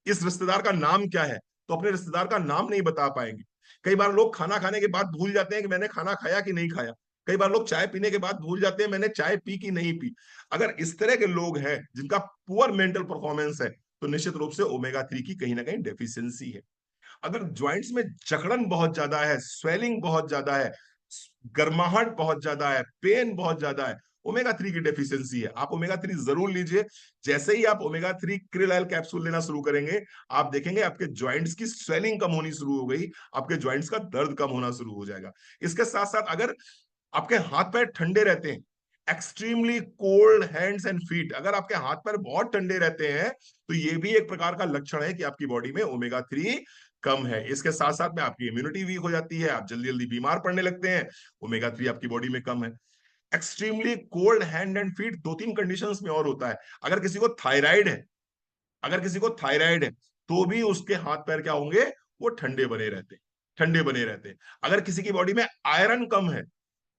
इस रिश्तेदार का नाम क्या है, तो अपने रिश्तेदार का नाम नहीं बता पाएंगे। कई बार लोग खाना खाने के बाद भूल जाते हैं कि मैंने खाना खाया कि नहीं खाया। कई बार लोग चाय पीने के बाद भूल जाते हैं मैंने चाय पी कि नहीं पी। अगर इस तरह के लोग हैं जिनका पुअर मेंटल परफॉर्मेंस है, तो निश्चित रूप से ओमेगा 3 की कहीं ना कहीं डेफिशिएंसी है। अगर ज्वाइंट्स में जकड़न बहुत ज्यादा है, स्वेलिंग बहुत ज्यादा है, गर्माहट बहुत ज्यादा है, पेन बहुत ज्यादा है, ओमेगा 3 की डेफिशिएंसी है। आप ओमेगा 3 जरूर लीजिए। जैसे ही आप ओमेगा 3 क्रिल ऑयल कैप्सूल लेना शुरू करेंगे, आप देखेंगे आपके ज्वाइंट्स की स्वेलिंग कम होनी शुरू हो गई, आपके ज्वाइंट्स का दर्द कम होना शुरू हो जाएगा। इसके साथ साथ अगर आपके हाथ पैर ठंडे रहते हैं, extremely cold hands and feet, अगर आपके हाथ पैर बहुत ठंडे रहते हैं, तो ये भी एक प्रकार का लक्षण है कि आपकी बॉडी में ओमेगा 3 कम है। इसके साथ साथ में आपकी इम्यूनिटी वीक हो जाती है, आप जल्दी जल्दी बीमार पड़ने लगते हैं, ओमेगा 3 आपकी बॉडी में कम है। Extremely cold hand and feet दो तीन कंडीशंस में और होता है। अगर किसी को थायराइड है, अगर किसी को थायराइड है तो भी उसके हाथ पैर क्या होंगे, वो ठंडे बने रहते हैं, ठंडे बने रहते हैं। अगर किसी की बॉडी में आयरन कम है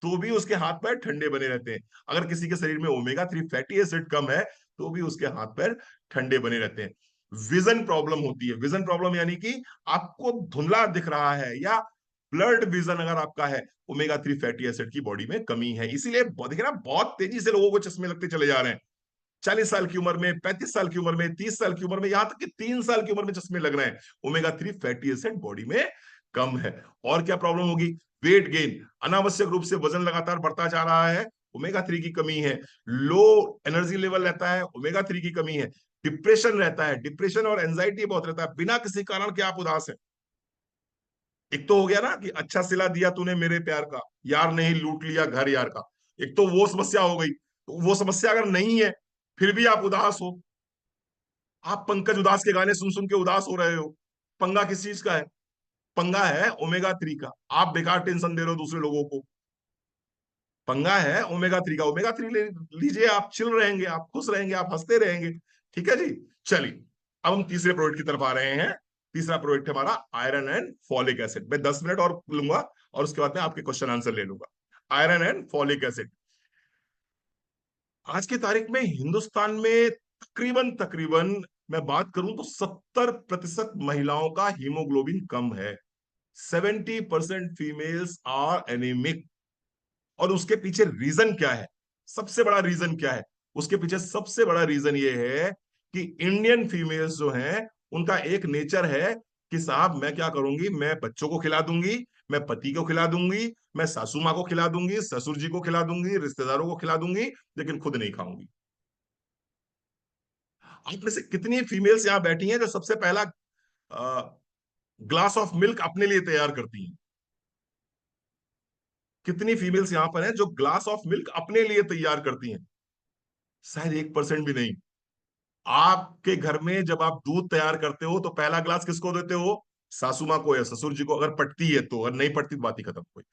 तो भी उसके हाथ पैर ठंडे बने रहते हैं। अगर किसी के शरीर में ओमेगा 3 फैटी एसिड कम है तो भी उसके हाथ पैर ठंडे बने रहते हैं। विजन प्रॉब्लम होती है, विजन प्रॉब्लम यानी कि आपको धुंधला दिख रहा है या ब्लड विजन अगर आपका है, ओमेगा 3 फैटी एसिड की बॉडी में कमी है। इसीलिए देखिए ना, बहुत तेजी से लोगों को चश्मे लगते चले जा रहे हैं। 40 साल की उम्र में, 35 साल की उम्र में, 30 साल की उम्र में, यहां तक कि 3 साल की उम्र में चश्मे लग रहे हैं। ओमेगा 3 फैटी एसिड बॉडी में कम है। और क्या प्रॉब्लम होगी, वेट गेन, अनावश्यक रूप से वजन लगातार बढ़ता जा रहा है, ओमेगा 3 की कमी है। लो एनर्जी लेवल रहता है, ओमेगा 3 की कमी है। डिप्रेशन रहता है, डिप्रेशन और एंजाइटी बहुत रहता है, बिना किसी कारण के आप उदास है। एक तो हो गया ना कि अच्छा सिला दिया तूने मेरे प्यार का, यार नहीं लूट लिया घर यार का, एक तो वो समस्या हो गई। तो वो समस्या अगर नहीं है फिर भी आप उदास हो, आप पंकज उदास के गाने सुन सुन के उदास हो रहे हो, पंगा किस चीज का है? पंगा है ओमेगा 3 का। आप बेकार टेंशन दे रहे हो दूसरे लोगों को। पंगा है ओमेगा 3 का। ओमेगा 3 ले लीजिए, आप चिल रहेंगे, आप खुश रहेंगे, आप हंसते रहेंगे। ठीक है जी। चलिए, अब हम तीसरे प्रोडक्ट की तरफ आ रहे हैं। तीसरा प्रोडक्ट हमारा आयरन एंड फॉलिक एसिड। मैं 10 मिनट और लूंगा और उसके बाद में आपके क्वेश्चन आंसर ले लूंगा। Iron and folic acid. आज की तारीख में हिंदुस्तान में तकरीबन तकरीबन मैं बात करूं तो 70% महिलाओं का हीमोग्लोबिन कम है। 70% फीमेल्स आर एनीमिक। और उसके पीछे रीजन क्या है? सबसे बड़ा रीजन क्या है? उसके पीछे सबसे बड़ा रीजन ये है कि इंडियन फीमेल्स जो हैं उनका एक नेचर है कि साहब मैं क्या करूंगी, मैं बच्चों को खिला दूंगी, मैं पति को खिला दूंगी, मैं सासू माँ को खिला दूंगी, ससुर जी को खिला दूंगी, रिश्तेदारों को खिला दूंगी, लेकिन खुद नहीं खाऊंगी। आप में से कितनी फीमेल्स यहां बैठी हैं जो सबसे पहला ग्लास ऑफ मिल्क अपने लिए तैयार करती हैं? कितनी फीमेल्स यहां पर हैं जो ग्लास ऑफ मिल्क अपने लिए तैयार करती हैं? शायद 1% भी नहीं। आपके घर में जब आप दूध तैयार करते हो तो पहला ग्लास किसको देते हो? सासू माँ को या ससुर जी को, अगर पटती है तो। अगर नहीं पटती तो बात ही खत्म कोई।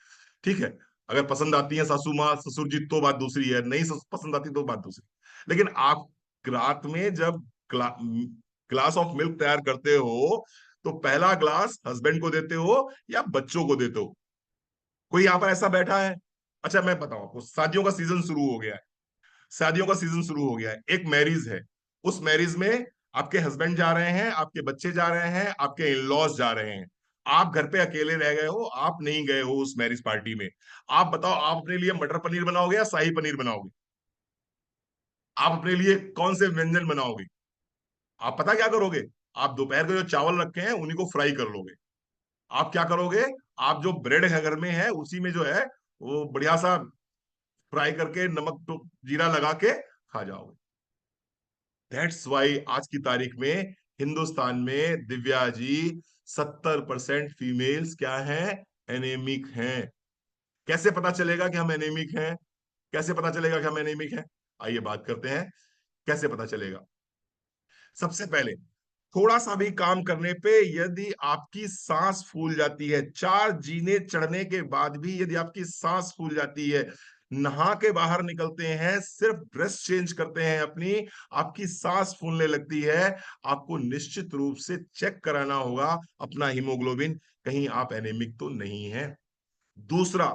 ठीक है। अगर पसंद आती है सासू माँ ससुर जी तो बात दूसरी है, नहीं पसंद आती तो बात दूसरी। लेकिन आप रात में जब ग्लास ऑफ मिल्क तैयार करते हो तो पहला ग्लास हस्बैंड को देते हो या बच्चों को देते हो? कोई यहां पर ऐसा बैठा है? अच्छा मैं बताऊं आपको, शादियों का सीजन शुरू हो गया है। शादियों का सीजन शुरू हो गया है। एक मैरिज है। उस मैरिज में आपके हस्बैंड जा रहे हैं, आपके बच्चे जा रहे हैं, आपके इन लॉज जा रहे हैं। आप घर पे अकेले रह गए हो, आप नहीं गए हो उस मैरिज पार्टी में। आप बताओ, आप अपने लिए मटर पनीर बनाओगे या शाही पनीर बनाओगे? आप अपने लिए कौन से व्यंजन बनाओगे? आप पता क्या करोगे? आप दोपहर के जो चावल रखे हैं उन्हीं को फ्राई कर लोगे। आप क्या करोगे? आप जो ब्रेड है घर में है उसी में जो है वो बढ़िया सा फ्राई करके नमक तो जीरा लगा के खा जाओगे। दैट्स वाई आज की तारीख में हिंदुस्तान में दिव्या जी 70% फीमेल्स क्या हैं? एनेमिक हैं। कैसे पता चलेगा कि हम एनेमिक हैं? कैसे पता चलेगा कि हम एनेमिक हैं? आइए बात करते हैं कैसे पता चलेगा। सबसे पहले, थोड़ा सा भी काम करने पे यदि आपकी सांस फूल जाती है, 4 जीने चढ़ने के बाद भी यदि आपकी सांस फूल जाती है, नहा के बाहर निकलते हैं, सिर्फ ड्रेस चेंज करते हैं अपनी, आपकी सांस फूलने लगती है, आपको निश्चित रूप से चेक कराना होगा अपना हीमोग्लोबिन, कहीं आप एनीमिक तो नहीं है। दूसरा,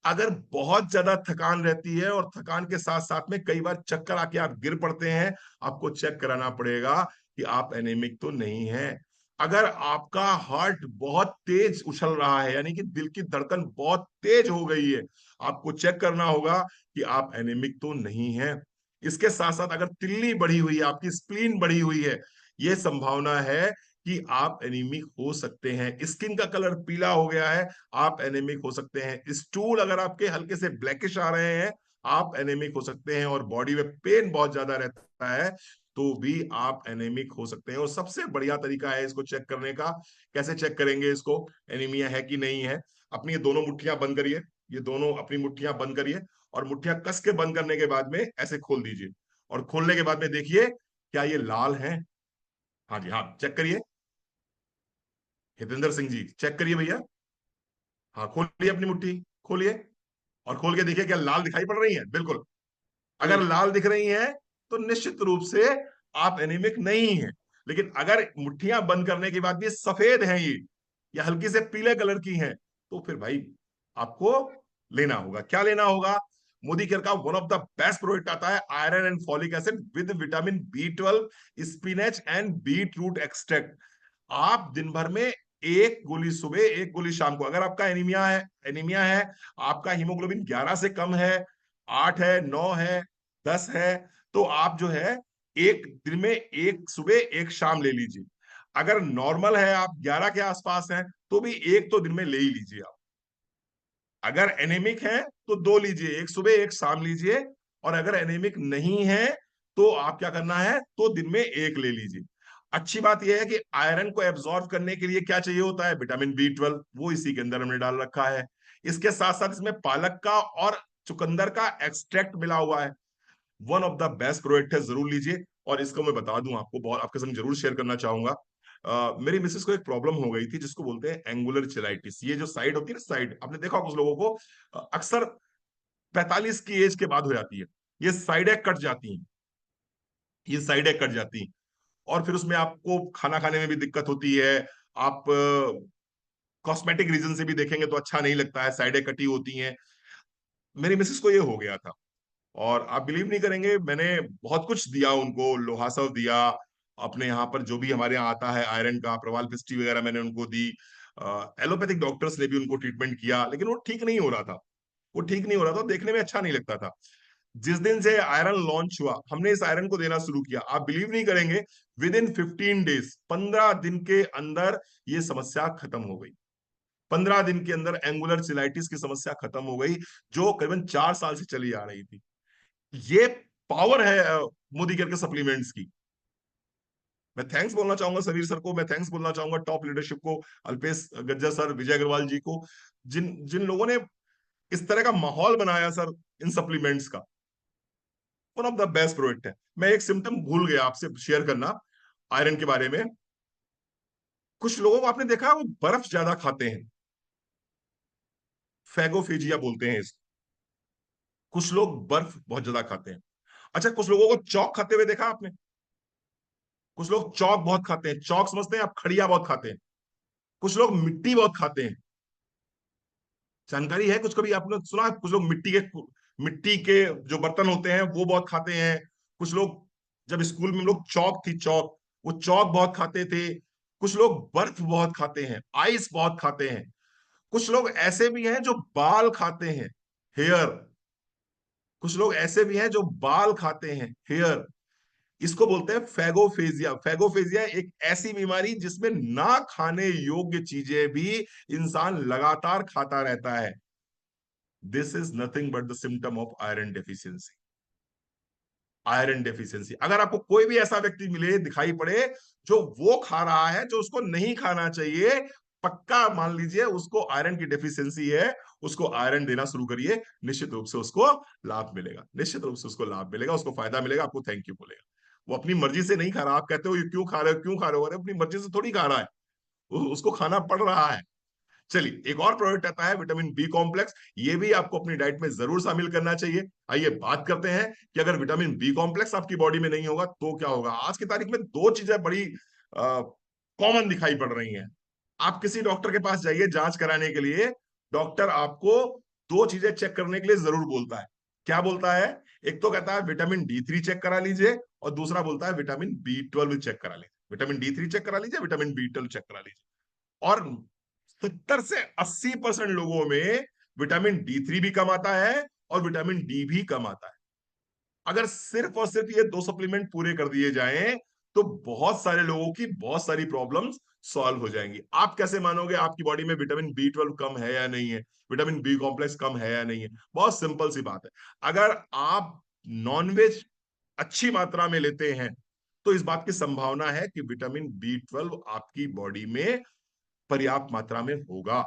अगर बहुत ज्यादा थकान रहती है और थकान के साथ साथ में कई बार चक्कर आके आप गिर पड़ते हैं, आपको चेक कराना पड़ेगा कि आप एनीमिक तो नहीं है। अगर आपका हार्ट बहुत तेज उछल रहा है, यानी कि दिल की धड़कन बहुत तेज हो गई है, आपको चेक करना होगा कि आप एनीमिक तो नहीं है। इसके साथ साथ अगर तिल्ली बढ़ी हुई है, आपकी स्प्लीन बढ़ी हुई है, यह संभावना है कि आप एनीमिक हो सकते हैं। स्किन का कलर पीला हो गया है, आप एनीमिक हो सकते हैं। स्टूल अगर आपके हल्के से ब्लैकिश आ रहे हैं, आप एनीमिक हो सकते हैं। और बॉडी में पेन बहुत ज्यादा रहता है तो भी आप एनीमिक हो सकते हैं। और सबसे बढ़िया तरीका है इसको चेक करने का। कैसे चेक करेंगे इसको, एनीमिया है कि नहीं है? अपनी ये दोनों मुट्ठियां बंद करिए। ये दोनों अपनी मुट्ठियां बंद करिए और मुट्ठियां कस के बंद करने के बाद में ऐसे खोल दीजिए। और खोलने के बाद में देखिए क्या ये लाल है? हाँ जी, हाँ, चेक करिए। हितेंद्र सिंह जी चेक करिए भैया। हाँ, खोलिए अपनी मुट्ठी, खोलिए और खोल के देखिए क्या लाल दिखाई पड़ रही है? बिल्कुल। अगर जी। लाल दिख रही हैं तो निश्चित रूप से आप एनीमिक नहीं हैं। लेकिन अगर मुट्ठियां बंद करने के बाद भी सफेद हैं ये, या हल्की से पीले कलर की हैं, तो फिर भाई आपको लेना होगा। क्या लेना होगा? मोदी केयर का one of the best product आता है, iron and folic acid with vitamin B12, spinach and beet root extract. आप दिन भर में एक गोली सुबह, एक गोली शाम को, अगर आपका एनीमिया है, आपका हीमोग्लोबिन 11 से कम है, 8 है, 9 है, 10 है, तो आप जो है एक दिन में एक सुबह एक शाम ले लीजिए। अगर नॉर्मल है, आप 11 के आसपास हैं, तो भी एक तो दिन में ले ही लीजिए आप। अगर एनीमिक है तो 2 लीजिए, एक सुबह एक शाम लीजिए। और अगर एनीमिक नहीं है तो आप क्या करना है, तो दिन में एक ले लीजिए। अच्छी बात यह है कि आयरन को एब्जॉर्ब करने के लिए क्या चाहिए होता है? विटामिन B12, वो इसी के अंदर हमने डाल रखा है। इसके साथ साथ इसमें पालक का और चुकंदर का एक्सट्रैक्ट मिला हुआ है। One of the best product है, जरूर लीजिए। और इसको मैं बता दूं आपको, बहुत आपके संग जरूर शेयर करना चाहूंगा। मेरी मिसेस को एक प्रॉब्लम हो गई थी जिसको बोलते हैं एंगुलर चिलाइटिस। ये जो साइड होती है ना, साइड, आपने देखा कुछ लोगों को अक्सर 45 की एज के बाद हो जाती है। ये साइड इफेक्ट कट जाती हैं, ये साइड इफेक्ट कट जाती हैं। और फिर उसमें आपको खाना खाने में भी दिक्कत होती है। आप कॉस्मेटिक रीजन से भी देखेंगे तो अच्छा नहीं लगता है, साइडें कटी होती हैं। मेरी मिसेस को ये हो गया था, और आप बिलीव नहीं करेंगे, मैंने बहुत कुछ दिया उनको, लोहासव दिया, अपने यहाँ पर जो भी हमारे यहाँ आता है आयरन का, प्रवाल पिस्टी वगैरह मैंने उनको दी। एलोपैथिक डॉक्टर्स ने भी उनको ट्रीटमेंट किया, लेकिन वो ठीक नहीं हो रहा था। वो ठीक नहीं हो रहा था, देखने में अच्छा नहीं लगता था। जिस दिन से आयरन लॉन्च हुआ, हमने इस आयरन को देना शुरू किया, आप बिलीव नहीं करेंगे, विद इन 15 डेज, 15 दिन के अंदर ये समस्या खत्म हो गई। 15 दिन के अंदर एंगुलर चिलाइटिस की समस्या खत्म हो गई, जो करीबन 4 साल से चली आ रही थी। ये पावर है मोदी केयर के सप्लीमेंट्स की। मैं थैंक्स बोलना चाहूंगा समीर सर को, मैं थैंक्स बोलना चाहूंगा टॉप लीडरशिप को, अल्पेश गज्जर सर, विजय अग्रवाल जी को, जिन जिन लोगों ने इस तरह का माहौल बनाया सर इन सप्लीमेंट्स का। One of the best product है। मैं एक सिम्टम भूल गया आपसे शेयर करना आयरन के बारे में। कुछ लोगों को आपने देखा है वो बर्फ ज्यादा खाते हैं, फैगोफेजिया बोलते हैं इसको। कुछ लोग बर्फ बहुत ज्यादा खाते हैं। अच्छा, कुछ लोगों को चौक खाते हुए देखा आपने? कुछ लोग चौक बहुत खाते हैं, चौक समझते हैं आप, खड़िया बहुत खाते हैं। कुछ लोग मिट्टी बहुत खाते हैं। जानकारी है कुछ, कभी आपने सुना है? कुछ लोग मिट्टी के जो बर्तन होते हैं वो बहुत खाते हैं। कुछ लोग, जब स्कूल में हम लोग, चौक थी चौक, वो चौक बहुत खाते थे। कुछ लोग बर्फ बहुत खाते हैं, आइस बहुत खाते हैं। कुछ लोग ऐसे भी हैं जो बाल खाते हैं, हेयर। कुछ लोग ऐसे भी हैं जो बाल खाते हैं, हेयर। इसको बोलते हैं फैगोफेजिया। फैगोफेजिया एक ऐसी बीमारी जिसमें ना खाने योग्य चीजें भी इंसान लगातार खाता रहता है। This is nothing but the symptom of iron deficiency. Iron deficiency, अगर आपको कोई भी ऐसा व्यक्ति मिले, दिखाई पड़े, जो वो खा रहा है जो उसको नहीं खाना चाहिए, पक्का मान लीजिए उसको आयरन की डेफिशिएंसी है। उसको आयरन देना शुरू करिए, निश्चित रूप से उसको लाभ मिलेगा, निश्चित रूप से उसको लाभ मिलेगा, उसको फायदा मिलेगा, आपको थैंक यू बोलेगा। वो अपनी मर्जी से नहीं खा रहा। आप कहते हो ये क्यों खा रहे हो, क्यों खा रहे हो? अरे अपनी मर्जी से थोड़ी खा रहा है, उसको खाना पड़ रहा है। चलिए, एक और प्रोडक्ट आता है विटामिन बी कॉम्प्लेक्स। ये भी आपको अपनी डाइट में जरूर शामिल करना चाहिए। आइए बात करते हैं कि अगर विटामिन बी कॉम्प्लेक्स आपकी बॉडी में नहीं होगा तो क्या होगा। आज की तारीख में दो चीजें बड़ी कॉमन दिखाई पड़ रही हैं। आप किसी डॉक्टर के पास जाइए जांच कराने के लिए, डॉक्टर आपको दो चीजें चेक करने के लिए जरूर बोलता है। क्या बोलता है? एक तो कहता है विटामिन D3 चेक करा लीजिए, और दूसरा बोलता है विटामिन B12 चेक करा लीजिए। विटामिन D3 चेक करा लीजिए, विटामिन B12 चेक करा लीजिए। और 70 से 80% लोगों में विटामिन D3 भी कम आता है और विटामिन डी भी कम आता है। अगर सिर्फ और सिर्फ ये दो सप्लीमेंट पूरे कर दिए जाएं तो बहुत सारे लोगों की बहुत सारी प्रॉब्लम्स सॉल्व हो जाएंगी। आप कैसे मानोगे आपकी बॉडी में विटामिन B12 कम है या नहीं है, विटामिन बी कॉम्प्लेक्स कम है या नहीं है? बहुत सिंपल सी बात है। अगर आप नॉनवेज अच्छी मात्रा में लेते हैं तो इस बात की संभावना है कि विटामिन B12 आपकी बॉडी में पर्याप्त मात्रा में होगा।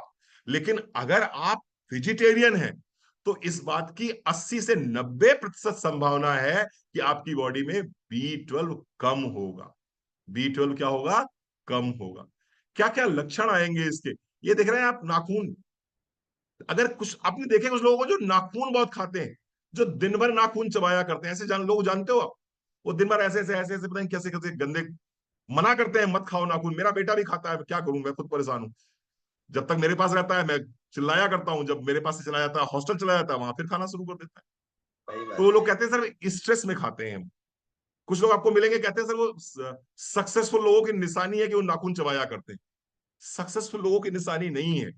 लेकिन अगर आप वेजिटेरियन हैं तो इस बात की 80 से 90% संभावना है कि आपकी बॉडी में B12 कम होगा। B12 क्या होगा? कम होगा। क्या क्या लक्षण आएंगे इसके? ये देख रहे हैं आप, नाखून। अगर कुछ आपने देखे कुछ लोगों को जो नाखून बहुत खाते हैं, जो दिन भर नाखून चबाया करते हैं, ऐसे लोग जानते हो आप? वो दिन भर ऐसे ऐसे ऐसे ऐसे पता नहीं कैसे कैसे गंदे, मना करते हैं मत खाओ नाखून। मेरा बेटा भी खाता है, क्या करूं, मैं खुद परेशान हूं। जब तक मेरे पास रहता है मैं चिल्लाया करता हूँ, जब मेरे पास से चला जाता है, हॉस्टल चला जाता है, वहां फिर खाना शुरू कर देता है। सही तो वो बात लोग है। कहते हैं सर स्ट्रेस में खाते हैं। कुछ लोग आपको मिलेंगे कहते हैं सर वो सक्सेसफुल लोगों की निशानी है कि वो नाखून चबाया करते हैं। सक्सेसफुल लोगों की निशानी नहीं है,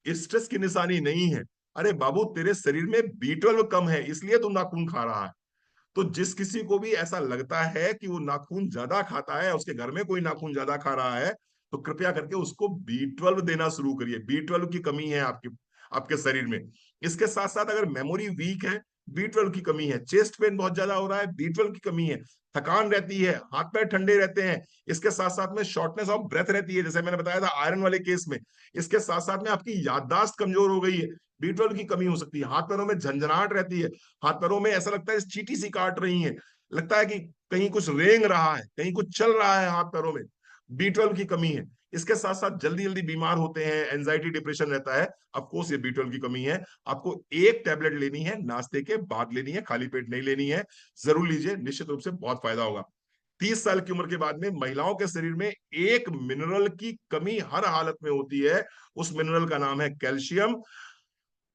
स्ट्रेस की निशानी नहीं है। अरे बाबू, तेरे शरीर में B12 कम है इसलिए तू नाखून खा रहा है। तो जिस किसी को भी ऐसा लगता है कि वो नाखून ज्यादा खाता है, उसके घर में कोई नाखून ज्यादा खा रहा है, तो कृपया करके उसको B12 देना शुरू करिए। B12 की कमी है आपकी, आपके शरीर में। इसके साथ साथ अगर मेमोरी वीक है, B12 की कमी है। चेस्ट पेन बहुत ज्यादा हो रहा है, B12 की कमी है। थकान रहती है, हाथ पैर ठंडे रहते हैं, इसके साथ साथ में शॉर्टनेस ऑफ ब्रेथ रहती है, जैसे मैंने बताया था आयरन वाले केस में। इसके साथ साथ में आपकी याददाश्त कमजोर हो गई है, B12 की कमी हो सकती है। हाथ पैरों में झंझनाहट रहती है, हाथ पैरों में ऐसा लगता है चींटी सी काट रही है, लगता है कि कहीं कुछ रेंग रहा है, कहीं कुछ चल रहा है हाथ पैरों में, B12 की कमी है। इसके साथ साथ जल्दी जल्दी बीमार होते हैं, एंजाइटी डिप्रेशन रहता है। ऑफ कोर्स ये B12 की कमी है। आपको एक टैबलेट लेनी है, नाश्ते के बाद लेनी है, खाली पेट नहीं लेनी है। जरूर लीजिए, निश्चित रूप से बहुत फायदा होगा। 30 साल की उम्र के बाद में महिलाओं के शरीर में एक मिनरल की कमी हर हालत में होती है। उस मिनरल का नाम है कैल्शियम।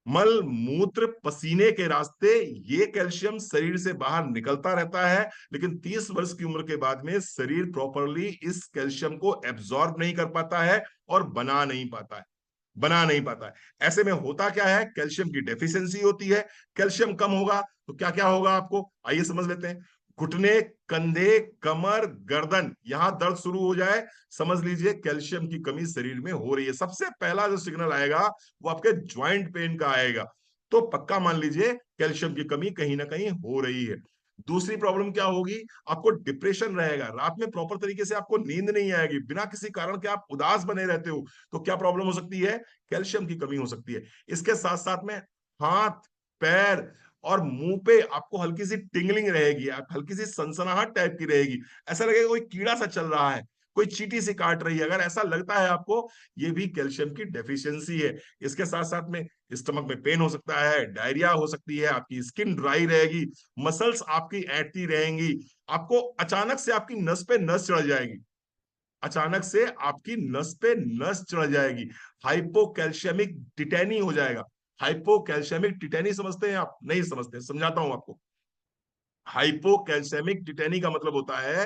मल मूत्र पसीने के रास्ते ये कैल्शियम शरीर से बाहर निकलता रहता है, लेकिन 30 वर्ष की उम्र के बाद में शरीर प्रॉपरली इस कैल्शियम को एब्जॉर्ब नहीं कर पाता है और बना नहीं पाता है। ऐसे में होता क्या है, कैल्शियम की डेफिशिएंसी होती है। कैल्शियम कम होगा तो क्या क्या होगा आपको, आइए समझ लेते हैं। घुटने, कंधे, कमर, गर्दन, यहां दर्द शुरू हो जाए, समझ लीजिए कैल्शियम की कमी शरीर में हो रही है। सबसे पहला जो सिग्नल आएगा वो आपके ज्वाइंट पेन का आएगा, तो पक्का मान लीजिए कैल्शियम की कमी कहीं ना कहीं हो रही है। दूसरी प्रॉब्लम क्या होगी, आपको डिप्रेशन रहेगा, रात में प्रॉपर तरीके से आपको नींद नहीं आएगी, बिना किसी कारण के आप उदास बने रहते हो। तो क्या प्रॉब्लम हो सकती है, कैल्शियम की कमी हो सकती है। इसके साथ साथ में हाथ, पैर और मुंह पे आपको हल्की सी टिंगलिंग रहेगी, आप हल्की सी सनसनाहट टाइप की रहेगी। ऐसा लगेगा कोई कीड़ा सा चल रहा है, कोई चींटी से काट रही है। अगर ऐसा लगता है आपको, ये भी कैल्शियम की डेफिशिएंसी है। इसके साथ साथ में स्टमक में पेन हो सकता है, डायरिया हो सकती है, आपकी स्किन ड्राई रहेगी, मसल्स आपकी ऐंठती रहेंगी, आपको अचानक से आपकी नस पे नस चढ़ जाएगी, अचानक से आपकी नस पे नस चढ़ जाएगी, हाइपोकैल्शियमिक टिटेनी हो जाएगा। हाइपोकैल्शियमिक टिटेनी समझते हैं आप, नहीं समझते, समझाता हूं आपको। हाइपोकैल्शियमिक टिटेनी का मतलब होता है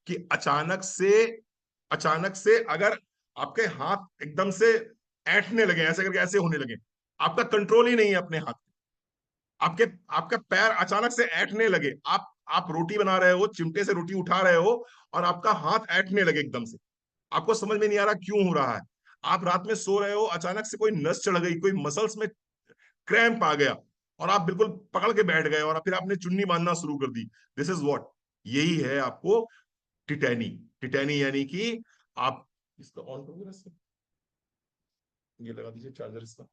कि अचानक से अगर आपके हाथ एकदम से ऐंठने लगे, ऐसे करके ऐसे होने लगे, आपका कंट्रोल ही नहीं है अपने हाथ, आपके आपका पैर अचानक से ऐंठने लगे, आप रोटी बना रहे हो, चिमटे से रोटी उठा रहे हो और आपका हाथ ऐंठने लगे एकदम से, आपको समझ में नहीं आ रहा क्यों हो रहा है। आप रात में सो रहे हो, अचानक से कोई नस चढ़ गई, कोई मसल्स में क्रैम्प आ गया और आप बिल्कुल पकड़ के बैठ गए और फिर आपने चुन्नी बांधना शुरू कर दी। दिस इज व्हाट, यही है आपको टिटैनी। टिटैनी यानी कि आप इसका ऑन करोगे इससे, ये लगा दीजिए चार्जर इसका।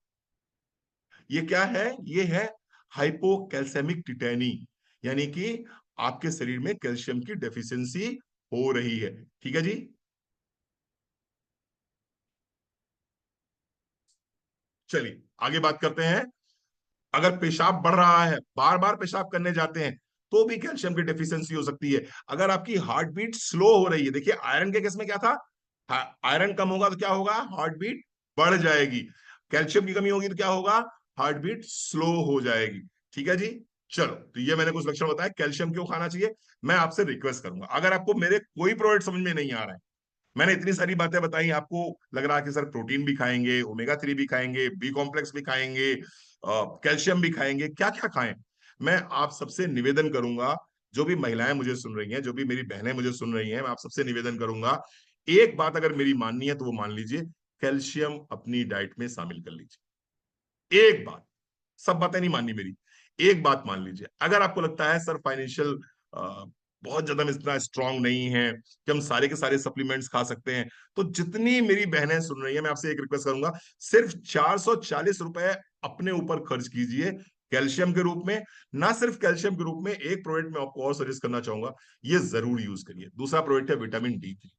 ये क्या है, ये है हाइपोकैल्सेमिक टिटैनी, यानी कि आपके शरीर में कैल्शियम की डेफिशिएंसी हो रही है। ठीक है जी। चलिए आगे बात करते हैं। अगर पेशाब बढ़ रहा है, बार बार पेशाब करने जाते हैं, तो भी कैल्शियम की डेफिशिएंसी हो सकती है। अगर आपकी हार्ट बीट स्लो हो रही है, देखिए आयरन के केस में क्या था, आयरन कम होगा तो क्या होगा, हार्ट बीट बढ़ जाएगी। कैल्शियम की कमी होगी तो क्या होगा, हार्ट बीट स्लो हो जाएगी। ठीक है जी। चलो, तो ये मैंने कुछ लक्षण बताया कैल्शियम क्यों खाना चाहिए। मैं आपसे रिक्वेस्ट करूंगा, अगर आपको मेरे कोई प्रोडक्ट समझ में नहीं आ रहा है, मैंने इतनी सारी बातें बताई, आपको लग रहा है कि सर प्रोटीन भी खाएंगे, ओमेगा 3 भी खाएंगे, बी कॉम्प्लेक्स भी खाएंगे, कैल्शियम भी खाएंगे, क्या क्या खाएं, मैं आप सबसे निवेदन करूंगा, जो भी महिलाएं मुझे सुन रही हैं, जो भी मेरी बहनें मुझे सुन रही हैं, मैं आप सबसे निवेदन करूंगा, एक बात अगर मेरी माननी है तो वो मान लीजिए, कैल्शियम अपनी डाइट में शामिल कर लीजिए। एक बात, सब बातें नहीं माननी मेरी, एक बात मान लीजिए। अगर आपको लगता है सर फाइनेंशियल बहुत ज्यादा इतना स्ट्रांग नहीं है कि हम सारे के सारे सप्लीमेंट्स खा सकते हैं, तो जितनी मेरी बहनें सुन रही हैं, मैं आपसे एक रिक्वेस्ट करूंगा, सिर्फ 440 रुपए अपने ऊपर खर्च कीजिए कैल्शियम के रूप में। ना सिर्फ कैल्शियम के रूप में, एक प्रोडक्ट मैं आपको और सजेस्ट करना चाहूंगा, ये जरूर यूज करिए। दूसरा प्रोडक्ट है विटामिन D3।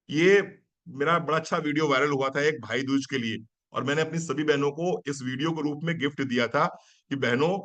ये मेरा बड़ा अच्छा वीडियो वायरल हुआ था एक भाई दूज के लिए, और मैंने अपनी सभी बहनों को इस वीडियो के रूप में गिफ्ट दिया था कि बहनों,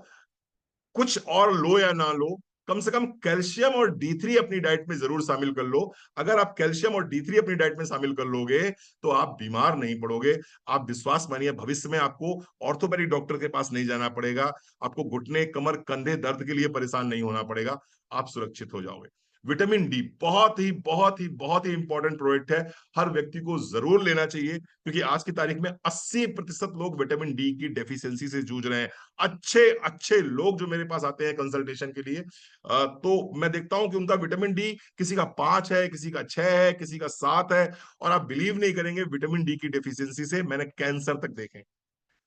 कुछ और लो या ना लो, कम से कम कैल्शियम और D3 अपनी डाइट में जरूर शामिल कर लो। अगर आप कैल्शियम और D3 अपनी डाइट में शामिल कर लोगे तो आप बीमार नहीं पड़ोगे। आप विश्वास मानिए, भविष्य में आपको ऑर्थोपेडिक डॉक्टर के पास नहीं जाना पड़ेगा, आपको घुटने, कमर, कंधे दर्द के लिए परेशान नहीं होना पड़ेगा, आप सुरक्षित हो जाओगे। विटामिन डी बहुत ही बहुत ही बहुत ही इंपॉर्टेंट प्रोडक्ट है, हर व्यक्ति को जरूर लेना चाहिए, क्योंकि आज की तारीख में 80% लोग विटामिन डी की डेफिशिएंसी से जूझ रहे हैं। अच्छे अच्छे लोग जो मेरे पास आते हैं कंसल्टेशन के लिए, तो मैं देखता हूं कि उनका विटामिन डी किसी का 5 है, किसी का 6 है, किसी का 7 है। और आप बिलीव नहीं करेंगे, विटामिन डी की डेफिशिएंसी से मैंने कैंसर तक देखे,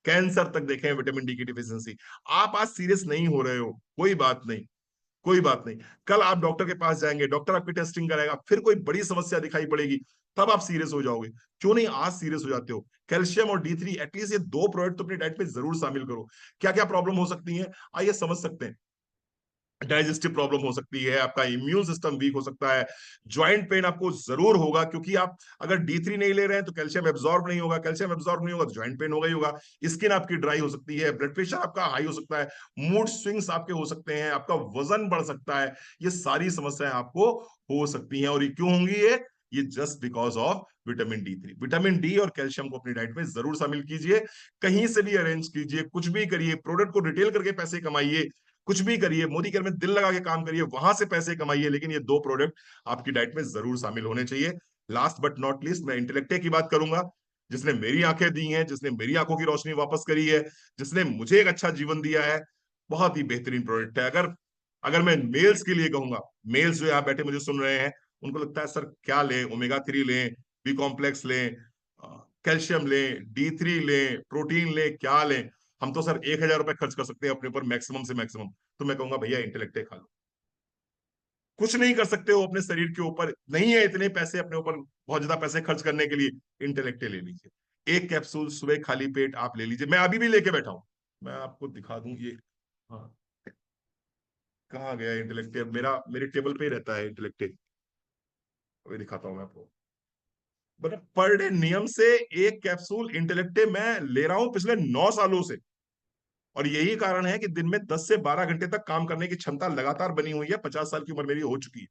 कैंसर तक देखे हैं विटामिन डी की डेफिशिएंसी। आप आज सीरियस नहीं हो रहे हो, कोई बात नहीं, कोई बात नहीं, कल आप डॉक्टर के पास जाएंगे, डॉक्टर आपकी टेस्टिंग कराएगा, फिर कोई बड़ी समस्या दिखाई पड़ेगी, तब आप सीरियस हो जाओगे। क्यों नहीं आज सीरियस हो जाते हो। कैल्शियम और D3 एटलीस्ट ये दो प्रोडक्ट तो अपनी डाइट में जरूर शामिल करो। क्या क्या प्रॉब्लम हो सकती है, आइए समझ सकते हैं। डाइजेस्टिव प्रॉब्लम हो सकती है, आपका इम्यून सिस्टम वीक हो सकता है, ज्वाइंट पेन आपको जरूर होगा, क्योंकि आप अगर D3 नहीं ले रहे हैं तो कैल्शियम एब्जॉर्ब नहीं होगा, कैल्शियम एब्जॉर्ब नहीं होगा तो ज्वाइंट पेन होगा ही होगा। स्किन आपकी ड्राई हो सकती है, ब्लड प्रेशर आपका हाई हो सकता है, मूड स्विंग्स आपके हो सकते हैं, आपका वजन बढ़ सकता है। ये सारी समस्याएं आपको हो सकती हैं। और ये क्यों होंगी? ये just because of vitamin D3। Vitamin D और कैल्शियम को अपनी डाइट में जरूर शामिल कीजिए, कहीं से भी अरेंज कीजिए, कुछ भी करिए, प्रोडक्ट को रिटेल करके पैसे कमाइए, कुछ भी करिए, मोदी केयर में दिल लगा के काम करिए, वहां से पैसे कमाइए, लेकिन ये दो प्रोडक्ट आपकी डाइट में जरूर शामिल होने चाहिए। लास्ट बट नॉट लीस्ट, मैं इंटेलेक्टे की बात करूंगा, जिसने मेरी आंखें दी हैं, जिसने मेरी आंखों की रोशनी वापस करी है, जिसने मुझे एक अच्छा जीवन दिया है। बहुत ही बेहतरीन प्रोडक्ट है। अगर अगर मैं मेल्स के लिए कहूंगा, मेल्स जो यहाँ बैठे मुझे सुन रहे हैं, उनको लगता है सर क्या लें, ओमेगा 3 लें, बी कॉम्प्लेक्स लें, कैल्शियम लें, D3 लें, प्रोटीन लें, क्या लें? हम तो सर 1,000 रुपए खर्च कर सकते हैं अपने ऊपर, मैक्सिमम से मैक्सिमम। तो मैं कहूंगा भैया इंटेलेक्टे खा लो। कुछ नहीं कर सकते हो अपने शरीर के ऊपर, नहीं है इतने पैसे अपने ऊपर बहुत ज्यादा पैसे खर्च करने के लिए, इंटेलेक्टे ले लीजिए। एक कैप्सूल सुबह खाली पेट आप ले लीजिए, मैं अभी भी लेके बैठा हूं, मैं आपको दिखा दूं ये। हाँ, कहाँ गया इंटेलेक्टे? मेरा मेरे टेबल पे ही रहता है इंटेलेक्टे, अभी दिखाता हूँ मैं आपको। मतलब पर डे नियम से एक कैप्सूल इंटेलेक्टे मैं ले रहा हूं पिछले 9 सालों से। और यही कारण है कि दिन में 10 से 12 घंटे तक काम करने की क्षमता लगातार बनी हुई है। 50 साल की उम्र मेरी हो चुकी है।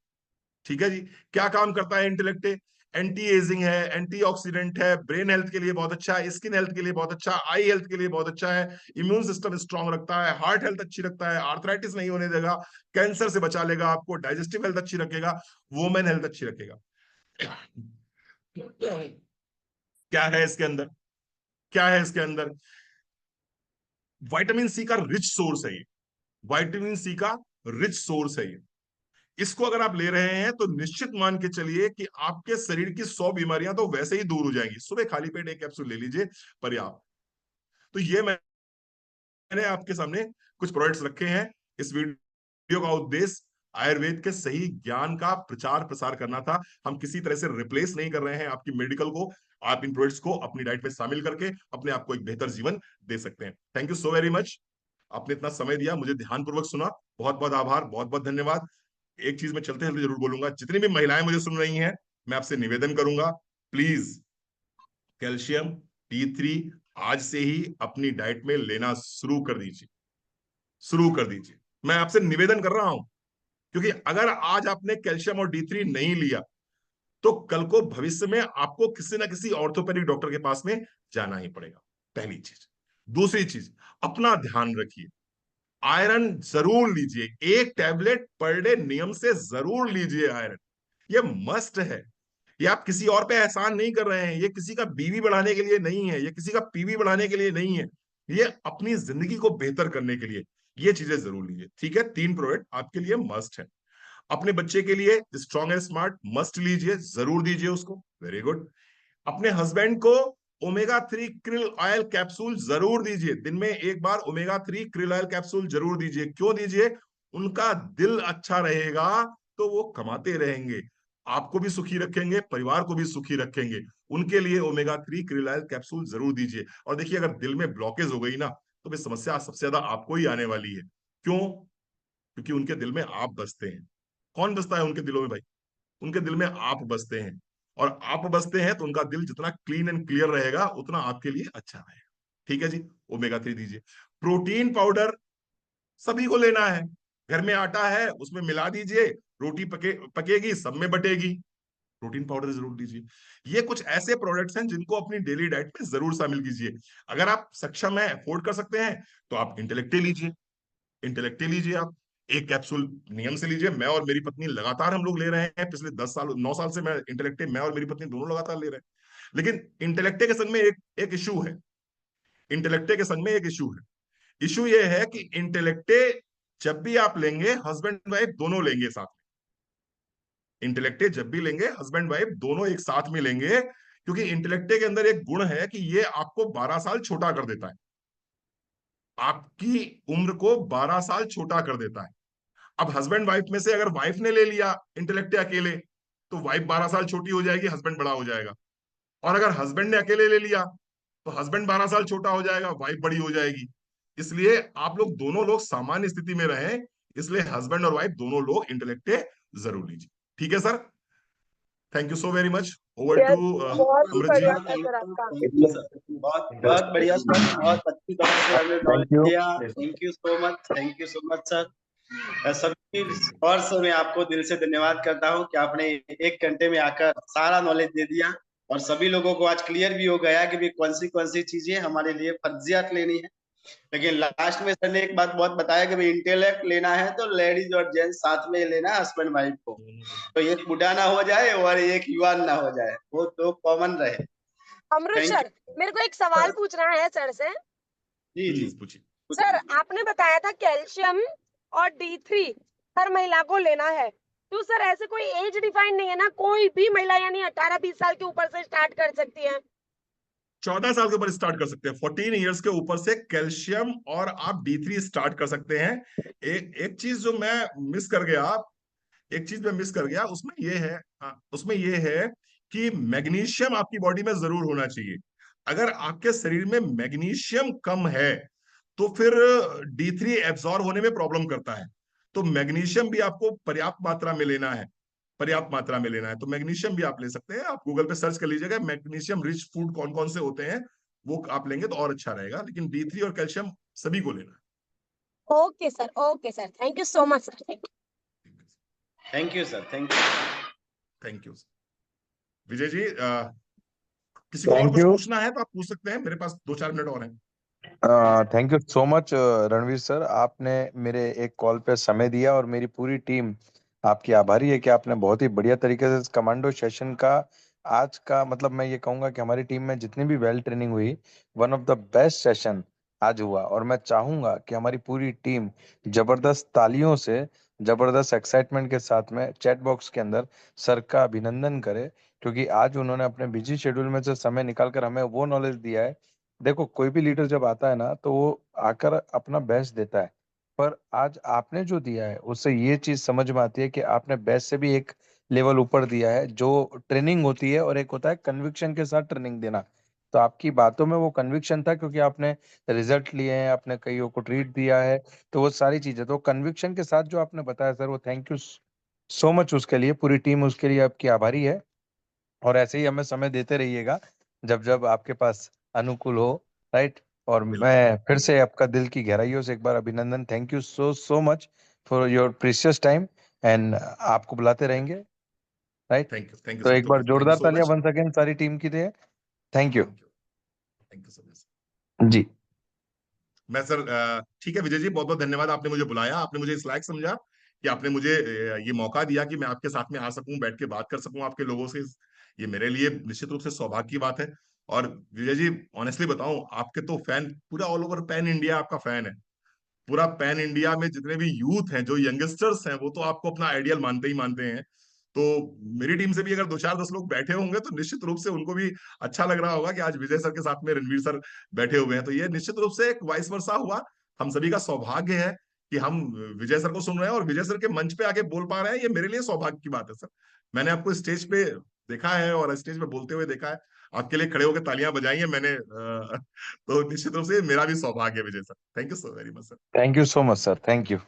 ठीक है जी। क्या काम करता है इंटेलेक्टे? एंटी एजिंग है, एंटीऑक्सीडेंट है, ब्रेन हेल्थ के लिए बहुत अच्छा है, स्किन हेल्थ के लिए बहुत अच्छा, आई हेल्थ के लिए बहुत अच्छा है, इम्यून सिस्टम स्ट्रांग रखता है, हार्ट हेल्थ अच्छी रखता है, आर्थराइटिस नहीं होने देगा, कैंसर से बचा लेगा आपको, डाइजेस्टिव हेल्थ अच्छी रखेगा, वुमेन हेल्थ अच्छी रखेगा। क्या है इसके अंदर? क्या है इसके अंदर? विटामिन सी का रिच सोर्स है ये। विटामिन सी का रिच सोर्स है ये। इसको अगर आप ले रहे हैं तो निश्चित मान के चलिए कि आपके शरीर की 100 बीमारियां तो वैसे ही दूर हो जाएंगी। सुबह खाली पेट एक कैप्सूल ले लीजिए, पर्याप्त। तो ये मैंने आपके सामने कुछ प्रोडक्ट्स रखे हैं। इस वीडियो का उद्देश्य आयुर्वेद के सही ज्ञान का प्रचार प्रसार करना था। हम किसी तरह से रिप्लेस नहीं कर रहे हैं आपकी मेडिकल को। आप इन प्रोडक्ट्स को अपनी डाइट में शामिल करके अपने आप को एक बेहतर जीवन दे सकते हैं। Thank you so very much. आपने इतना समय दिया, मुझे ध्यानपूर्वक सुना, बहुत बहुत आभार, बहुत बहुत धन्यवाद। एक चीज मैं चलते चलते जरूर बोलूंगा, जितनी भी महिलाएं मुझे सुन रही हैं, मैं आपसे निवेदन करूंगा, प्लीज कैल्शियम D3 आज से ही अपनी डाइट में लेना शुरू कर दीजिए, शुरू कर दीजिए। मैं आपसे निवेदन कर रहा हूं, क्योंकि अगर आज आपने कैल्शियम और D3 नहीं लिया तो कल को भविष्य में आपको किसी ना किसी ऑर्थोपेडिक डॉक्टर के पास में जाना ही पड़ेगा। पहली चीज। दूसरी चीज, अपना ध्यान रखिए, आयरन जरूर लीजिए, एक टैबलेट पर डे नियम से जरूर लीजिए आयरन। ये मस्ट है। ये आप किसी और पे एहसान नहीं कर रहे हैं, ये किसी का बीवी बढ़ाने के लिए नहीं है, ये किसी का पीवी बढ़ाने के लिए नहीं है, ये अपनी जिंदगी को बेहतर करने के लिए। ये चीजें जरूर लीजिए, ठीक है? 3 प्रोडक्ट आपके लिए मस्ट है। अपने बच्चे के लिए स्ट्रॉन्ग एंड स्मार्ट मस्ट लीजिए, जरूर दीजिए उसको, वेरी गुड। अपने हस्बैंड को ओमेगा 3 krill ऑयल कैप्सूल जरूर दीजिए, दिन में एक बार ओमेगा 3 krill ऑयल कैप्सूल जरूर दीजिए। क्यों दीजिए? उनका दिल अच्छा रहेगा तो वो कमाते रहेंगे, आपको भी सुखी रखेंगे, परिवार को भी सुखी रखेंगे। उनके लिए ओमेगा 3 krill ऑयल कैप्सूल जरूर दीजिए। और देखिए, अगर दिल में ब्लॉकेज हो गई ना, तो ये समस्या सबसे ज्यादा आपको ही आने वाली है। क्यों? क्योंकि उनके दिल में आप बसते हैं। कौन बसता है उनके दिलों में भाई? उनके दिल में आप बसते हैं। और आप बसते हैं तो उनका दिल जितना क्लीन एंड क्लियर रहेगा उतना आपके लिए अच्छा रहेगा। ठीक है जी। ओमेगा 3 दीजिए। प्रोटीन पाउडर सभी को लेना है, घर में आटा है उसमें मिला दीजिए, रोटी पकेगी, सब में बटेगी। प्रोटीन पाउडर जरूर दीजिए। ये कुछ ऐसे प्रोडक्ट्स हैं जिनको अपनी डेली डाइट में जरूर शामिल कीजिए। अगर आप सक्षम है, अफोर्ड कर सकते हैं, तो आप इंटेलेक्टे लीजिए। इंटेलेक्टे लीजिए आप, एक कैप्सूल नियम से लीजिए। मैं और मेरी पत्नी लगातार हम लोग ले रहे हैं, पिछले 10 साल 9 साल से मैं इंटेलेक्टे, मैं और मेरी पत्नी दोनों लगातार ले रहे हैं। लेकिन इंटेलेक्टे के संग में एक एक इशू है। इंटेलेक्टे के संग में एक इशू है। इशू ये है कि इंटेलेक्टे जब भी आप लेंगे, हस्बैंड वाइफ दोनों लेंगे साथ में। इंटेलेक्टे जब भी लेंगे, हस्बैंड वाइफ दोनों एक साथ में लेंगे, क्योंकि इंटेलेक्टे के अंदर एक गुण है कि ये आपको 12 साल छोटा कर देता है। आपकी उम्र को 12 साल छोटा कर देता है। अब हस्बैंड वाइफ में से अगर वाइफ ने ले लिया इंटेलेक्टे अकेले, तो वाइफ 12 साल छोटी हो जाएगी, हस्बैंड बड़ा हो जाएगा। और अगर हस्बैंड ने अकेले ले लिया तो हस्बैंड 12 साल छोटा हो जाएगा, वाइफ बड़ी हो जाएगी। इसलिए आप लोग दोनों लोग सामान्य स्थिति में रहें, इसलिए हस्बैंड और वाइफ दोनों लोग इंटेलेक्ट जरूर लीजिए। ठीक है sir, thank you so very much. ओवर यस, टू बहुत ही अमृत जी। बढ़िया था सर आपका। थैंक यू सर, बहुत बहुत बढ़िया सर, बहुत अच्छी तरह से आपने नॉलेज दिया। Thank you so much, thank you so much sir. सभी और से मैं आपको दिल से धन्यवाद करता हूँ कि आपने 1 घंटे में आकर सारा नॉलेज दे दिया, और सभी लोगों को आज क्लियर भी हो गया कि भी कौन सी चीजें हमारे लिए फर्जियात लेनी है। लेकिन लास्ट में सर ने एक बात बहुत बताया कि भाई इंटेलेक्ट लेना है तो लेडीज और जेंट्स साथ में लेना है, हस्बैंड वाइफ को। तो एक बूढ़ा ना हो जाए और एक युवान ना हो जाए, वो तो कॉमन रहे। अमृत थैंक सर, मेरे को एक सवाल पूछना है सर से। यू जी प्लीज पूछिए। सर, आपने बताया था कैल्शियम और D3 हर महिला को लेना है, तो सर ऐसे कोई एज डिफाइन नहीं है ना? कोई भी महिला यानी 18-20 साल के ऊपर से स्टार्ट कर सकती है? 14 साल के ऊपर स्टार्ट कर सकते हैं, 14 ईयर्स के ऊपर से कैल्शियम और आप D3 स्टार्ट कर सकते हैं। एक एक चीज जो मैं मिस कर गया, एक चीज मैं मिस कर गया, उसमें ये है कि मैग्नीशियम आपकी बॉडी में जरूर होना चाहिए। अगर आपके शरीर में मैग्नीशियम कम है तो फिर D3 एब्जॉर्ब होने में प्रॉब्लम करता है। तो मैग्नीशियम भी आपको पर्याप्त मात्रा में लेना है, पर्याप्त मात्रा में लेना है। तो मैग्नीशियम भी आप ले सकते हैं, आप गूगल पे सर्च कर लीजिएगा मैग्नीशियम रिच फूड कौन कौन से होते हैं, वो आप लेंगे तो और अच्छा रहेगा। लेकिन D3 और कैल्शियम सभी को लेना okay sir, okay sir, thank you so much sir. है। Thank you sir, thank you. Thank you. Vijay ji, किसी को और थैंक कुछ यू। पूछना है तो आप पूछ सकते हैं, मेरे पास 2-4 मिनट और हैं। Thank you so much Ranveer sir, आपने मेरे एक कॉल पे समय दिया और मेरी पूरी टीम आपकी आभारी है कि आपने बहुत ही बढ़िया तरीके से इस कमांडो सेशन का आज का मतलब मैं ये कहूंगा कि हमारी टीम में जितनी भी वेल ट्रेनिंग हुई, one of the best session आज हुआ। और मैं चाहूंगा कि हमारी पूरी टीम जबरदस्त तालियों से, जबरदस्त एक्साइटमेंट के साथ में चैट बॉक्स के अंदर सर का अभिनंदन करे, क्योंकि आज उन्होंने अपने बिजी शेड्यूल में से समय निकालकर हमें वो नॉलेज दिया है। देखो, कोई भी लीडर जब आता है ना तो वो आकर अपना बेस्ट देता है, पर आज आपने जो दिया है उससे ये चीज समझ में आती है कि आपने बेस्ट से भी एक लेवल ऊपर दिया है। जो ट्रेनिंग होती है और एक होता है कन्विक्शन के साथ ट्रेनिंग देना, तो आपकी बातों में वो कन्विक्शन था क्योंकि आपने रिजल्ट लिए हैं, आपने कईयों को ट्रीट दिया है, तो वो सारी चीजें तो कन्विक्शन के साथ जो आपने बताया सर, वो थैंक यू सो मच। उसके लिए पूरी टीम उसके लिए आपकी आभारी है। और ऐसे ही हमें समय देते रहिएगा जब जब आपके पास अनुकूल हो, राइट। और बिल्कुल, मैं फिर से आपका दिल की गहराइयों से एक बार अभिनंदन, thank you so so much for your precious time. And आपको बुलाते रहेंगे, राइट। थैंक यू तो सर, एक बार थैंक यू जोरदार सो तालियां मच। बन सकें सारी टीम की लिए। Thank you thank you so much. जी। मैं सर, ठीक है विजय जी, बहुत बहुत धन्यवाद, आपने मुझे बुलाया, आपने मुझे इस लायक समझा कि आपने मुझे ये मौका दिया कि मैं आपके साथ में आ सकूं, बैठ के बात कर सकूं आपके लोगों से। ये मेरे लिए निश्चित रूप से सौभाग्य की बात है। और विजय जी, ऑनेस्टली बताऊं, आपके तो फैन पूरा ऑल ओवर पैन इंडिया आपका फैन है। पूरा पैन इंडिया में जितने भी यूथ हैं, जो यंगस्टर्स हैं, वो तो आपको अपना आइडियल मानते ही मानते हैं। तो मेरी टीम से भी अगर 2-4-10 लोग बैठे होंगे तो निश्चित रूप से उनको भी अच्छा लग रहा होगा कि आज विजय सर के साथ में रणवीर सर बैठे हुए हैं। तो ये निश्चित रूप से एक वाइस वर्सा हुआ। हम सभी का सौभाग्य है कि हम विजय सर को सुन रहे हैं और विजय सर के मंच पे आके बोल पा रहे हैं। ये मेरे लिए सौभाग्य की बात है सर। मैंने आपको स्टेज पे देखा है और स्टेज पे बोलते हुए देखा है, आपके लिए खड़े होकर तालियां बजाई हैं मैंने, तो निश्चित रूप से मेरा भी सौभाग्य है Vijay sir. Thank you so very much sir. Thank you so much sir, thank you.